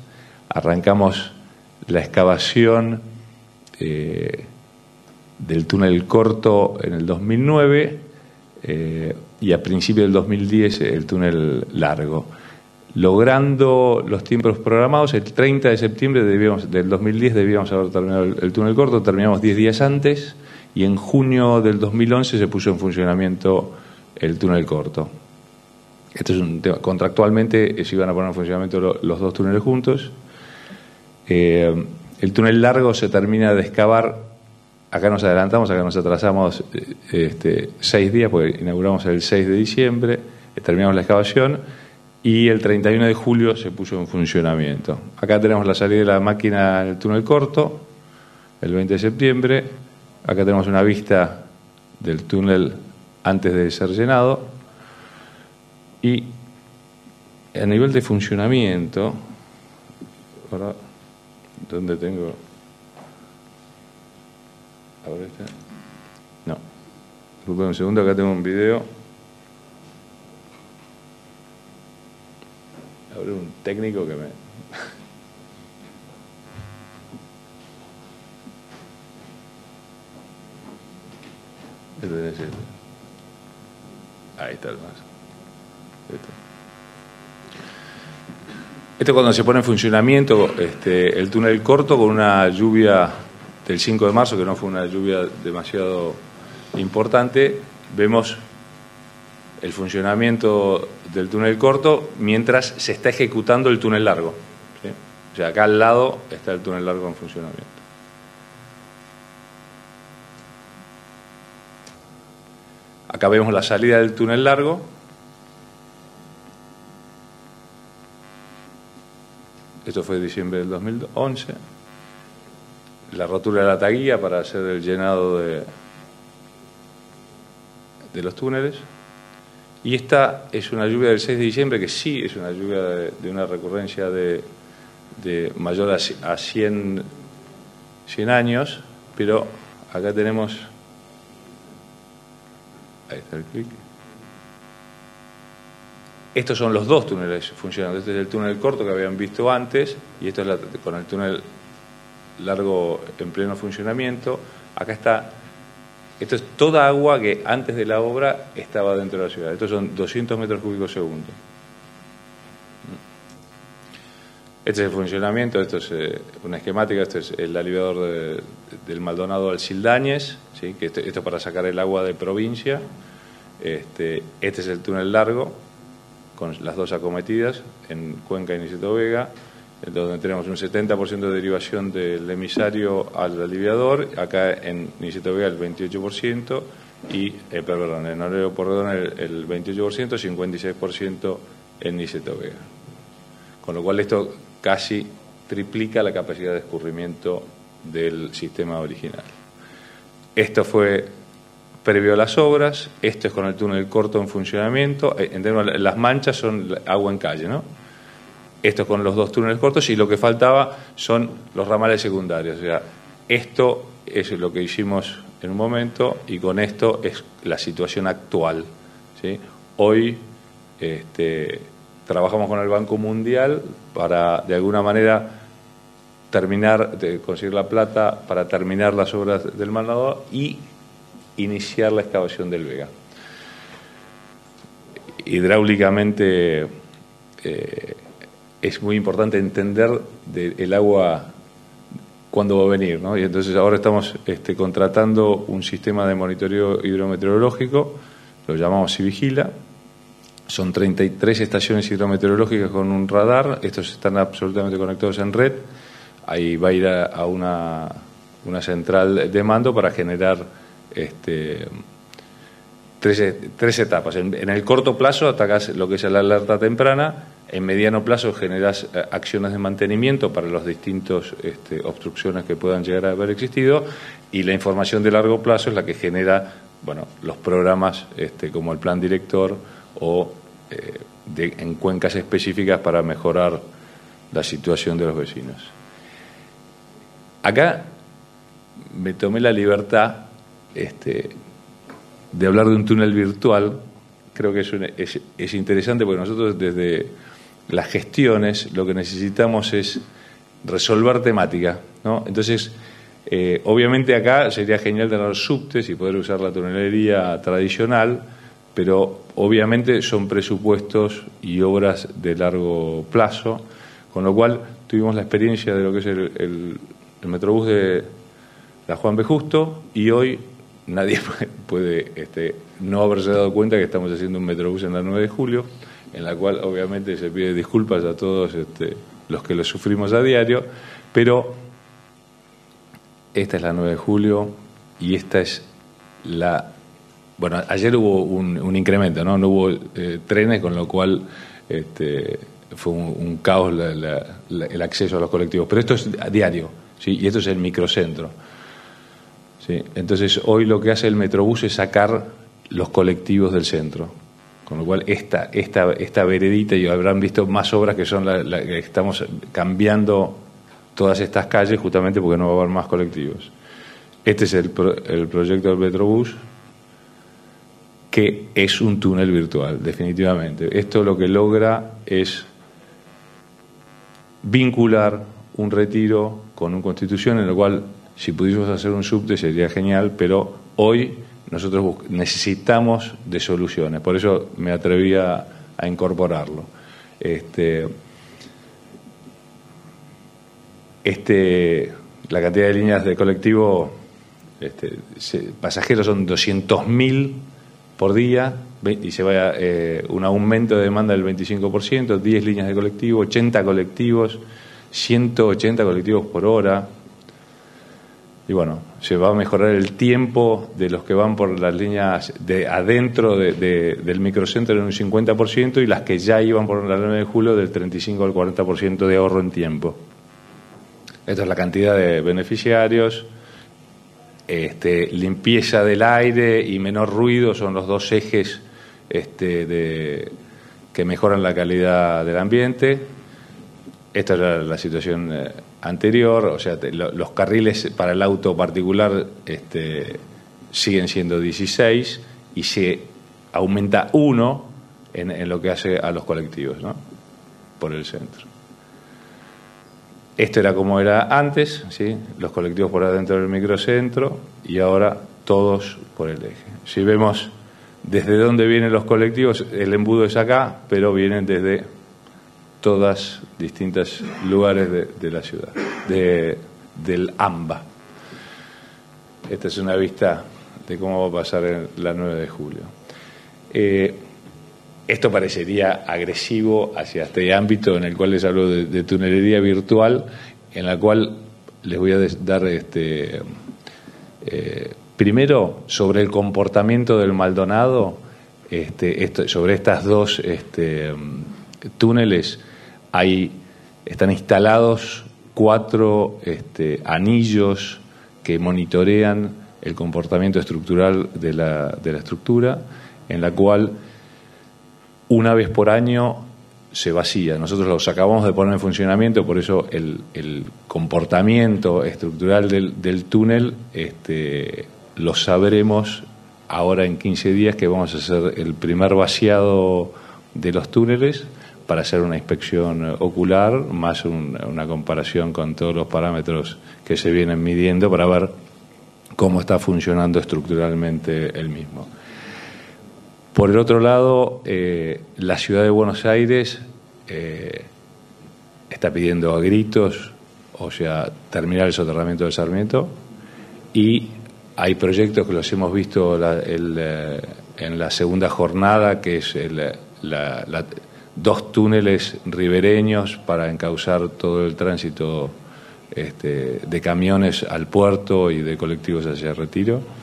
arrancamos la excavación del túnel corto en el 2009 y a principios del 2010 el túnel largo. logrando los tiempos programados. El 30 de septiembre del 2010 debíamos haber terminado el túnel corto, terminamos 10 días antes, y en junio del 2011 se puso en funcionamiento el túnel corto. Esto es un tema. Contractualmente se iban a poner en funcionamiento los dos túneles juntos. El túnel largo se termina de excavar. Acá nos adelantamos, acá nos atrasamos 6 días, porque inauguramos el 6 de diciembre, terminamos la excavación y el 31 de julio se puso en funcionamiento. Acá tenemos la salida de la máquina del túnel corto, el 20 de septiembre. Acá tenemos una vista del túnel antes de ser llenado. Y a nivel de funcionamiento, ahora, ¿dónde tengo? A ver, no, disculpen un segundo, acá tengo un video. Ahora un técnico que me... Ahí está el más. Esto cuando se pone en funcionamiento el túnel corto, con una lluvia del 5 de marzo, que no fue una lluvia demasiado importante, vemos el funcionamiento del túnel corto mientras se está ejecutando el túnel largo, ¿sí? O sea, acá al lado está el túnel largo en funcionamiento. Acá vemos la salida del túnel largo. Esto fue en diciembre del 2011. La rotura de la taguilla para hacer el llenado de los túneles. Y esta es una lluvia del 6 de diciembre, que sí es una lluvia de una recurrencia de mayor a 100 años, pero acá tenemos... Ahí está el clic. Estos son los dos túneles funcionando. Este es el túnel corto que habían visto antes, y esto es con el túnel largo en pleno funcionamiento. Acá está, esto es toda agua que antes de la obra estaba dentro de la ciudad. Estos son 200 metros cúbicos segundo. Este es el funcionamiento, esto es una esquemática, esto es el aliviador del Maldonado al Sildañez, ¿sí? Que esto es para sacar el agua de provincia. Este es el túnel largo, con las dos acometidas, en Cuenca y Niceto Vega, donde tenemos un 70% de derivación del emisario al aliviador, acá en Niceto Vega el 28%, y, perdón, en Horario Porredón el 28%, 56% en Niceto Vega. Con lo cual esto casi triplica la capacidad de escurrimiento del sistema original. Esto fue previo a las obras, esto es con el túnel corto en funcionamiento. Las manchas son agua en calle, ¿no? Esto es con los dos túneles cortos, y lo que faltaba son los ramales secundarios. O sea, esto es lo que hicimos en un momento, y con esto es la situación actual, ¿sí? Hoy trabajamos con el Banco Mundial para, de alguna manera, conseguir la plata para terminar las obras del Maldonado y iniciar la excavación del Vega. Hidráulicamente es muy importante entender el agua cuándo va a venir, ¿no? Y entonces ahora estamos contratando un sistema de monitoreo hidrometeorológico, lo llamamos Civigila. Son 33 estaciones hidrometeorológicas con un radar. Estos están absolutamente conectados en red. Ahí va a ir a una central de mando para generar tres etapas. En el corto plazo atacás lo que es la alerta temprana. En mediano plazo generás acciones de mantenimiento para las distintas obstrucciones que puedan llegar a haber existido. Y la información de largo plazo es la que genera, bueno, los programas como el plan director o en cuencas específicas para mejorar la situación de los vecinos. Acá me tomé la libertad de hablar de un túnel virtual. Creo que es interesante, porque nosotros desde las gestiones lo que necesitamos es resolver temática, ¿no? Entonces, obviamente acá sería genial tener subtes y poder usar la tunelería tradicional, pero obviamente son presupuestos y obras de largo plazo, con lo cual tuvimos la experiencia de lo que es el Metrobús de la Juan B. Justo, y hoy nadie puede no haberse dado cuenta que estamos haciendo un Metrobús en la 9 de julio, en la cual obviamente se pide disculpas a todos los que lo sufrimos a diario, pero esta es la 9 de julio y esta es la... Bueno, ayer hubo un incremento, no hubo trenes, con lo cual fue un caos el acceso a los colectivos, pero esto es a diario, ¿sí? Y esto es el microcentro, ¿sí? Entonces hoy lo que hace el Metrobús es sacar los colectivos del centro, con lo cual esta veredita, y habrán visto más obras que son la que estamos cambiando todas estas calles justamente porque no va a haber más colectivos. Este es el proyecto del Metrobús, que es un túnel virtual, definitivamente. Esto lo que logra es vincular un Retiro con un Constitución, en lo cual, si pudiésemos hacer un subte sería genial, pero hoy nosotros necesitamos de soluciones, por eso me atreví a incorporarlo. La cantidad de líneas de colectivo, pasajeros son 200.000 por día, y se va un aumento de demanda del 25%, 10 líneas de colectivo, 80 colectivos, 180 colectivos por hora. Y bueno, se va a mejorar el tiempo de los que van por las líneas de adentro del microcentro en un 50%, y las que ya iban por la 9 de julio del 35 al 40% de ahorro en tiempo. Esta es la cantidad de beneficiarios. Limpieza del aire y menor ruido son los dos ejes que mejoran la calidad del ambiente. Esta era la situación anterior, o sea, los carriles para el auto particular siguen siendo 16 y se aumenta 1 en lo que hace a los colectivos, ¿no? Por el centro. Esto era como era antes, ¿sí? Los colectivos por adentro del microcentro, y ahora todos por el eje. Si vemos desde dónde vienen los colectivos, el embudo es acá, pero vienen desde todas distintos lugares de la ciudad, del AMBA. Esta es una vista de cómo va a pasar en la 9 de julio. Esto parecería agresivo hacia este ámbito en el cual les hablo de tunelería virtual, en la cual les voy a dar primero sobre el comportamiento del Maldonado. Sobre estas dos túneles están instalados 4 anillos que monitorean el comportamiento estructural de la estructura, en la cual una vez por año se vacía. Nosotros los acabamos de poner en funcionamiento, por eso el comportamiento estructural del túnel lo sabremos ahora en 15 días, que vamos a hacer el primer vaciado de los túneles para hacer una inspección ocular, más una comparación con todos los parámetros que se vienen midiendo para ver cómo está funcionando estructuralmente el mismo. Por el otro lado, la ciudad de Buenos Aires está pidiendo a gritos, o sea, terminar el soterramiento del Sarmiento, y hay proyectos que los hemos visto en la segunda jornada, que es 2 túneles ribereños para encauzar todo el tránsito de camiones al puerto y de colectivos hacia el Retiro.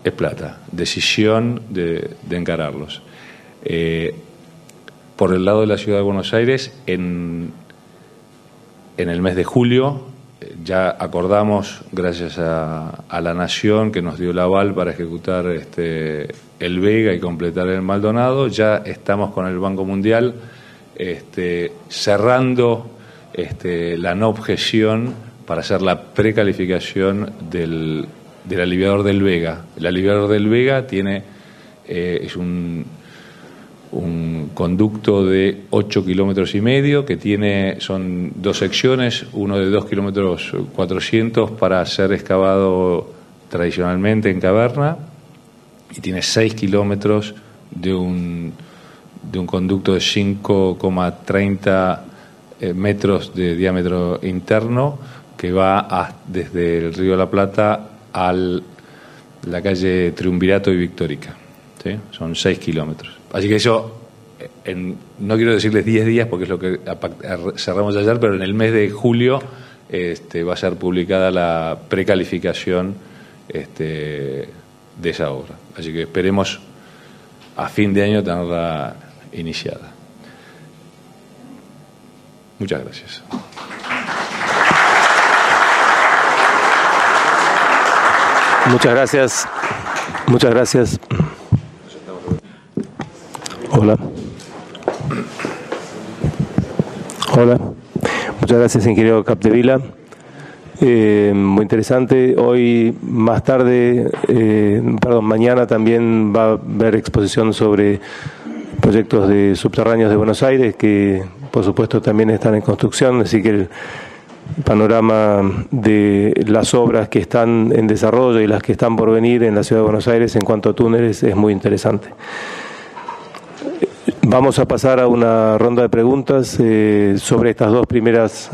Es plata, decisión de encararlos. Por el lado de la ciudad de Buenos Aires, en el mes de julio ya acordamos, gracias a la Nación, que nos dio el aval para ejecutar el Vega y completar el Maldonado. Ya estamos con el Banco Mundial cerrando la no objeción para hacer la precalificación del aliviador del Vega. El aliviador del Vega es un conducto de 8,5 kilómetros, que son 2 secciones, uno de 2,4 kilómetros para ser excavado tradicionalmente en caverna, y tiene 6 kilómetros de un conducto de 5,30 metros de diámetro interno que va desde el Río de la Plata a la calle Triunvirato y Victórica, ¿sí? Son 6 kilómetros. Así que eso, no quiero decirles 10 días porque es lo que cerramos ayer, pero en el mes de julio va a ser publicada la precalificación de esa obra. Así que esperemos a fin de año tenerla iniciada. Muchas gracias. Muchas gracias. Muchas gracias. Hola. Hola. Muchas gracias, ingeniero Capdevila. Muy interesante. Hoy, más tarde, mañana también va a haber exposición sobre proyectos de subterráneos de Buenos Aires que, por supuesto, también están en construcción, así que el panorama de las obras que están en desarrollo y las que están por venir en la Ciudad de Buenos Aires en cuanto a túneles es muy interesante. Vamos a pasar a una ronda de preguntas sobre estas dos primeras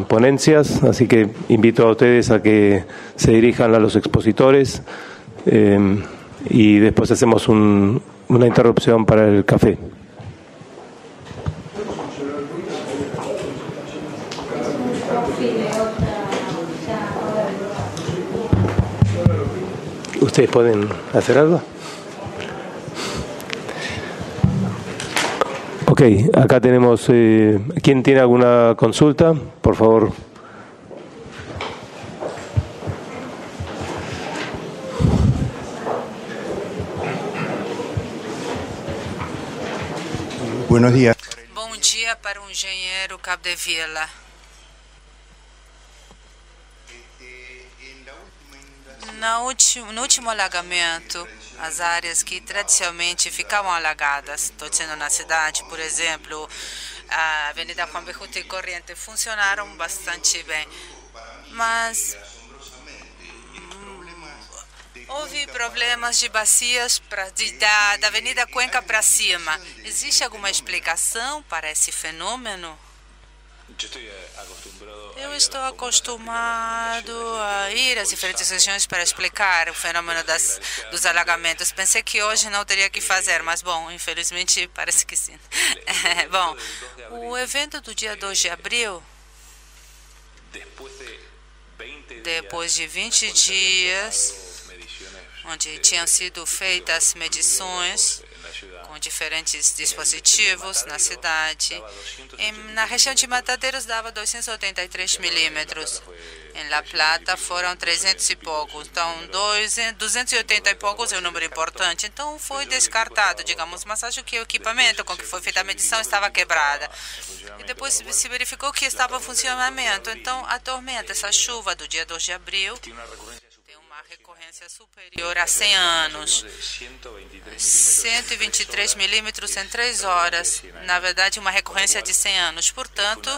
ponencias, así que invito a ustedes a que se dirijan a los expositores y después hacemos una interrupción para el café. ¿Ustedes pueden hacer algo? Ok, acá tenemos... ¿quién tiene alguna consulta? Por favor. Buenos días. Bom dia para o engenheiro Capdevila. No último alagamento, as áreas que tradicionalmente ficavam alagadas, estou dizendo na cidade, por exemplo, a Avenida Juan Bejuta e Corriente, funcionaram bastante bem, mas houve problemas de bacias da Avenida Cuenca para cima. Existe alguma explicação para esse fenômeno? Eu estou acostumado a ir às diferentes regiões para explicar o fenômeno dos alagamentos. Pensei que hoje não teria que fazer, mas, bom, infelizmente parece que sim. Bom, o evento do dia 2 de abril, depois de 20 dias, onde tinham sido feitas medições com diferentes dispositivos na cidade. Na região de Matadeiros dava 283 milímetros. Em La Plata foram 300 e poucos. Então, 280 e poucos é um número importante. Então, foi descartado, digamos. Mas acho que o equipamento com que foi feita a medição estava quebrada. E depois se verificou que estava em funcionamento. Então, a tormenta, essa chuva do dia 2 de abril... recorrência superior a 100 anos, 123 milímetros em 3 horas, na verdade uma recorrência de 100 anos, portanto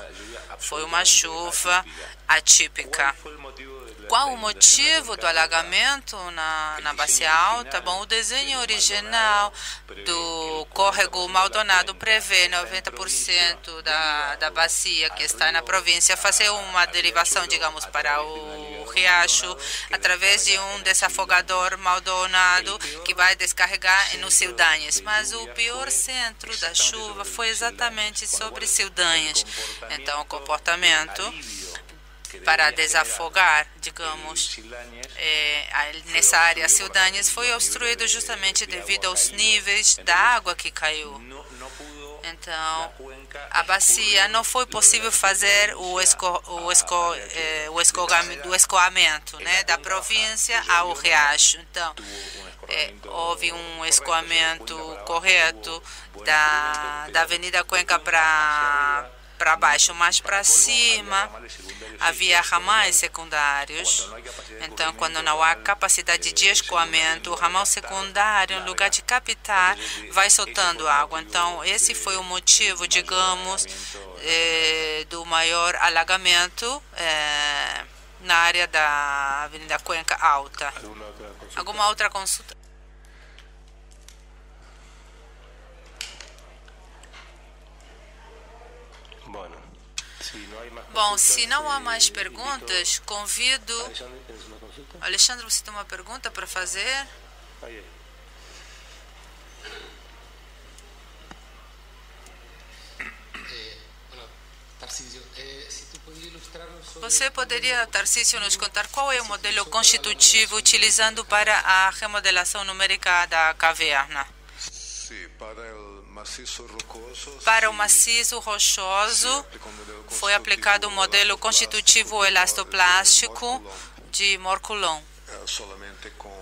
foi uma chuva atípica. Qual o motivo do alagamento na Bacia Alta? Bom, o desenho original do córrego Maldonado prevê 90% da bacia que está na província fazer uma derivação, digamos, para o riacho, através de um desafogador Maldonado que vai descarregar no Cildanhas. Mas o pior centro da chuva foi exatamente sobre Cildanhas. Então, o comportamento para desafogar, digamos, nessa área Cildanhas foi obstruído justamente devido aos níveis da água que caiu. Então, a bacia não foi possível fazer o escoamento, né, da província ao riacho. Então, houve um escoamento correto da Avenida Cuenca para baixo, mas para cima havia ramais secundários. Então, quando não há capacidade de escoamento, o ramal secundário, no lugar de captar, vai soltando água. Então, esse foi o motivo, digamos, do maior alagamento na área da Avenida Cuenca Alta. Alguma outra consulta? Bom, se não há mais perguntas, convido... Alexandre, você tem uma pergunta para fazer? Você poderia, Tarcísio, nos contar qual é o modelo constitutivo utilizando para a remodelação numérica da caverna? Para o maciço rochoso, foi aplicado o modelo constitutivo elastoplástico de Morcoulon,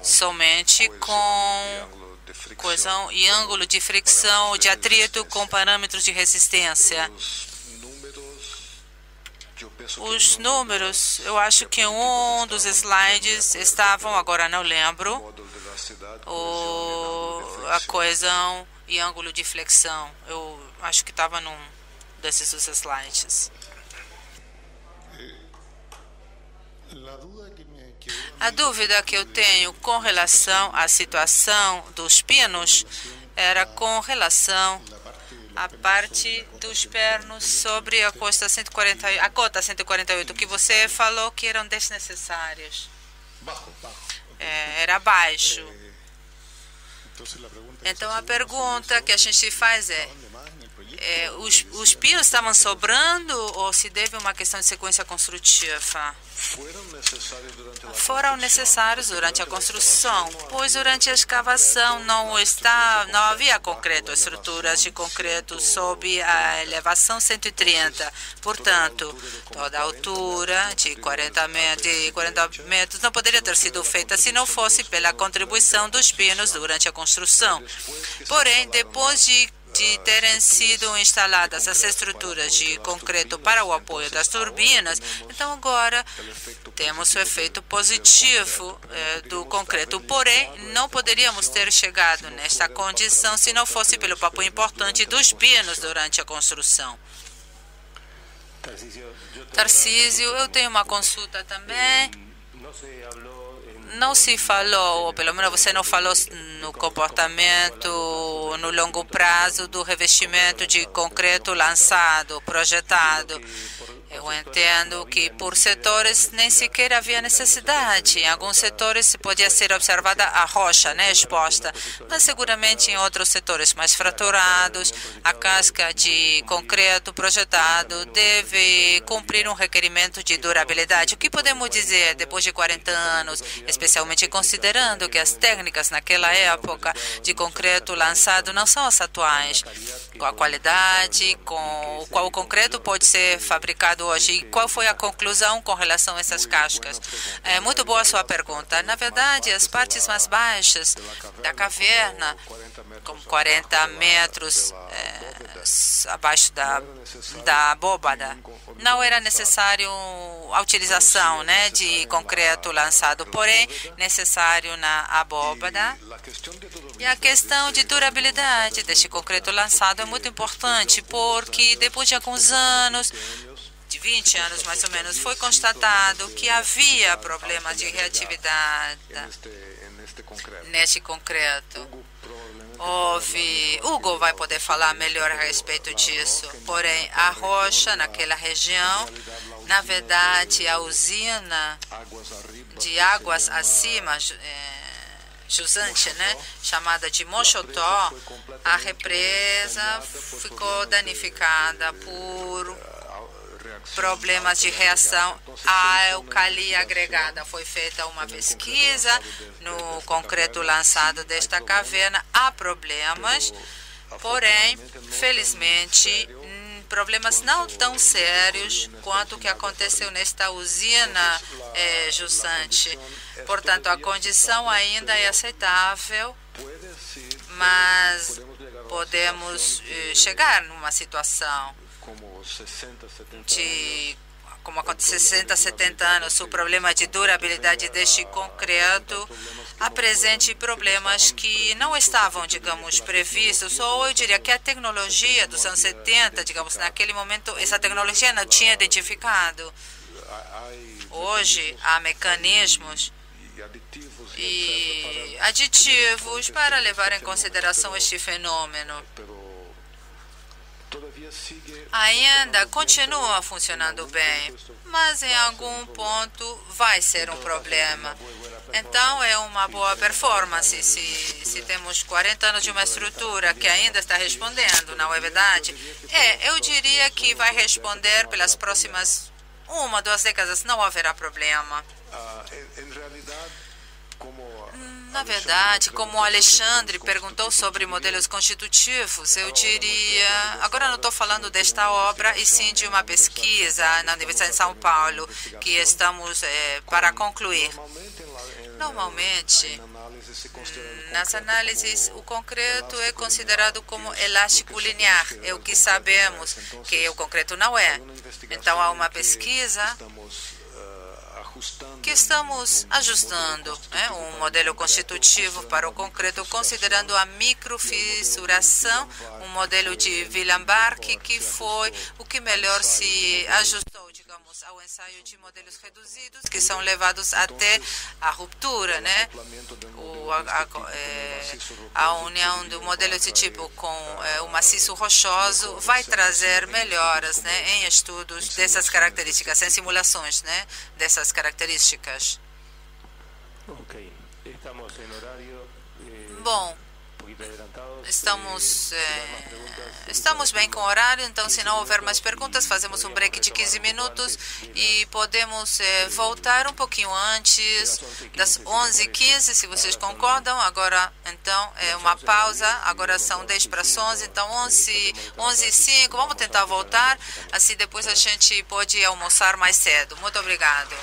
somente com coesão e ângulo de fricção ou de atrito com parâmetros de resistência. Os números, eu acho que um dos slides estavam, agora não lembro, a coesão e ângulo de flexão. Eu acho que estava num desses slides. A dúvida que eu tenho com relação à situação dos pinos era com relação à parte dos pernos sobre a cota 148, que você falou que eram desnecessários. Era baixo. Então a pergunta que a gente faz os pinos estavam sobrando ou se deve a uma questão de sequência construtiva? Foram necessários durante a construção, pois durante a escavação não havia concreto, estruturas de concreto sob a elevação 130. Portanto, toda a altura de 40 metros não poderia ter sido feita se não fosse pela contribuição dos pinos durante a construção. Porém, depois de terem sido instaladas as estruturas de concreto para o apoio das turbinas, então agora temos o efeito positivo do concreto. Porém, não poderíamos ter chegado nesta condição se não fosse pelo papel importante dos pinos durante a construção. Tarcísio, eu tenho uma consulta também. Não se falou, ou pelo menos você não falou no comportamento no longo prazo do revestimento de concreto lançado, projetado. Eu entendo que por setores nem sequer havia necessidade. Em alguns setores podia ser observada a rocha, exposta, mas seguramente em outros setores mais fraturados, a casca de concreto projetado deve cumprir um requerimento de durabilidade. O que podemos dizer depois de 40 anos, especialmente considerando que as técnicas naquela época de concreto lançado não são as atuais? Com a qualidade, com qual o concreto pode ser fabricado hoje? E qual foi a conclusão com relação a essas cascas? É muito boa a sua pergunta. Na verdade, as partes mais baixas da caverna, como 40 metros abaixo da abóbada, não era necessário a utilização de concreto lançado, porém necessário na abóbada. E a questão de durabilidade deste concreto lançado é muito importante, porque depois de alguns anos, de 20 anos mais ou menos, foi constatado que havia problemas de reatividade neste concreto. Hugo vai poder falar melhor a respeito disso, porém a rocha naquela região, na verdade a usina de águas acima, jusante, chamada de Mochotó, a represa ficou danificada por problemas de reação à alcalia agregada. Foi feita uma pesquisa no concreto lançado desta caverna. Há problemas, porém, felizmente, problemas não tão sérios quanto o que aconteceu nesta usina jusante. Portanto, a condição ainda é aceitável, mas podemos chegar numa situação de, como aconteceu 60, 70 anos, o problema de durabilidade deste concreto apresente problemas que não estavam, digamos, previstos, ou eu diria que a tecnologia dos anos 70, digamos, naquele momento, essa tecnologia não tinha identificado. Hoje, há mecanismos e aditivos para levar em consideração este fenômeno. ainda continua funcionando bem, mas em algum ponto vai ser um problema. Então, é uma boa performance. Se temos 40 anos de uma estrutura que ainda está respondendo, não é verdade? Eu diria que vai responder pelas próximas 1, 2 décadas, não haverá problema. Na verdade, como o Alexandre perguntou sobre modelos constitutivos, eu diria... Agora não estou falando desta obra, e sim de uma pesquisa na Universidade de São Paulo, que estamos para concluir. Normalmente, nas análises, o concreto é considerado como elástico linear. É o que sabemos, que o concreto não é. Então, há uma pesquisa que estamos ajustando um modelo constitutivo para o concreto, considerando a microfissuração, um modelo de Willenbark, que foi o que melhor se ajustou, digamos, ao ensaio de modelos reduzidos, que são levados até a ruptura, a união do modelo desse tipo com o maciço rochoso vai trazer melhoras em estudos dessas características, em simulações dessas características. Bom, estamos bem com o horário, então se não houver mais perguntas, fazemos um break de 15 minutos e podemos voltar um pouquinho antes das 11h15, se vocês concordam. Agora, então, é uma pausa, agora são 10 para as 11, então 11h05, vamos tentar voltar, assim depois a gente pode almoçar mais cedo. Muito obrigado.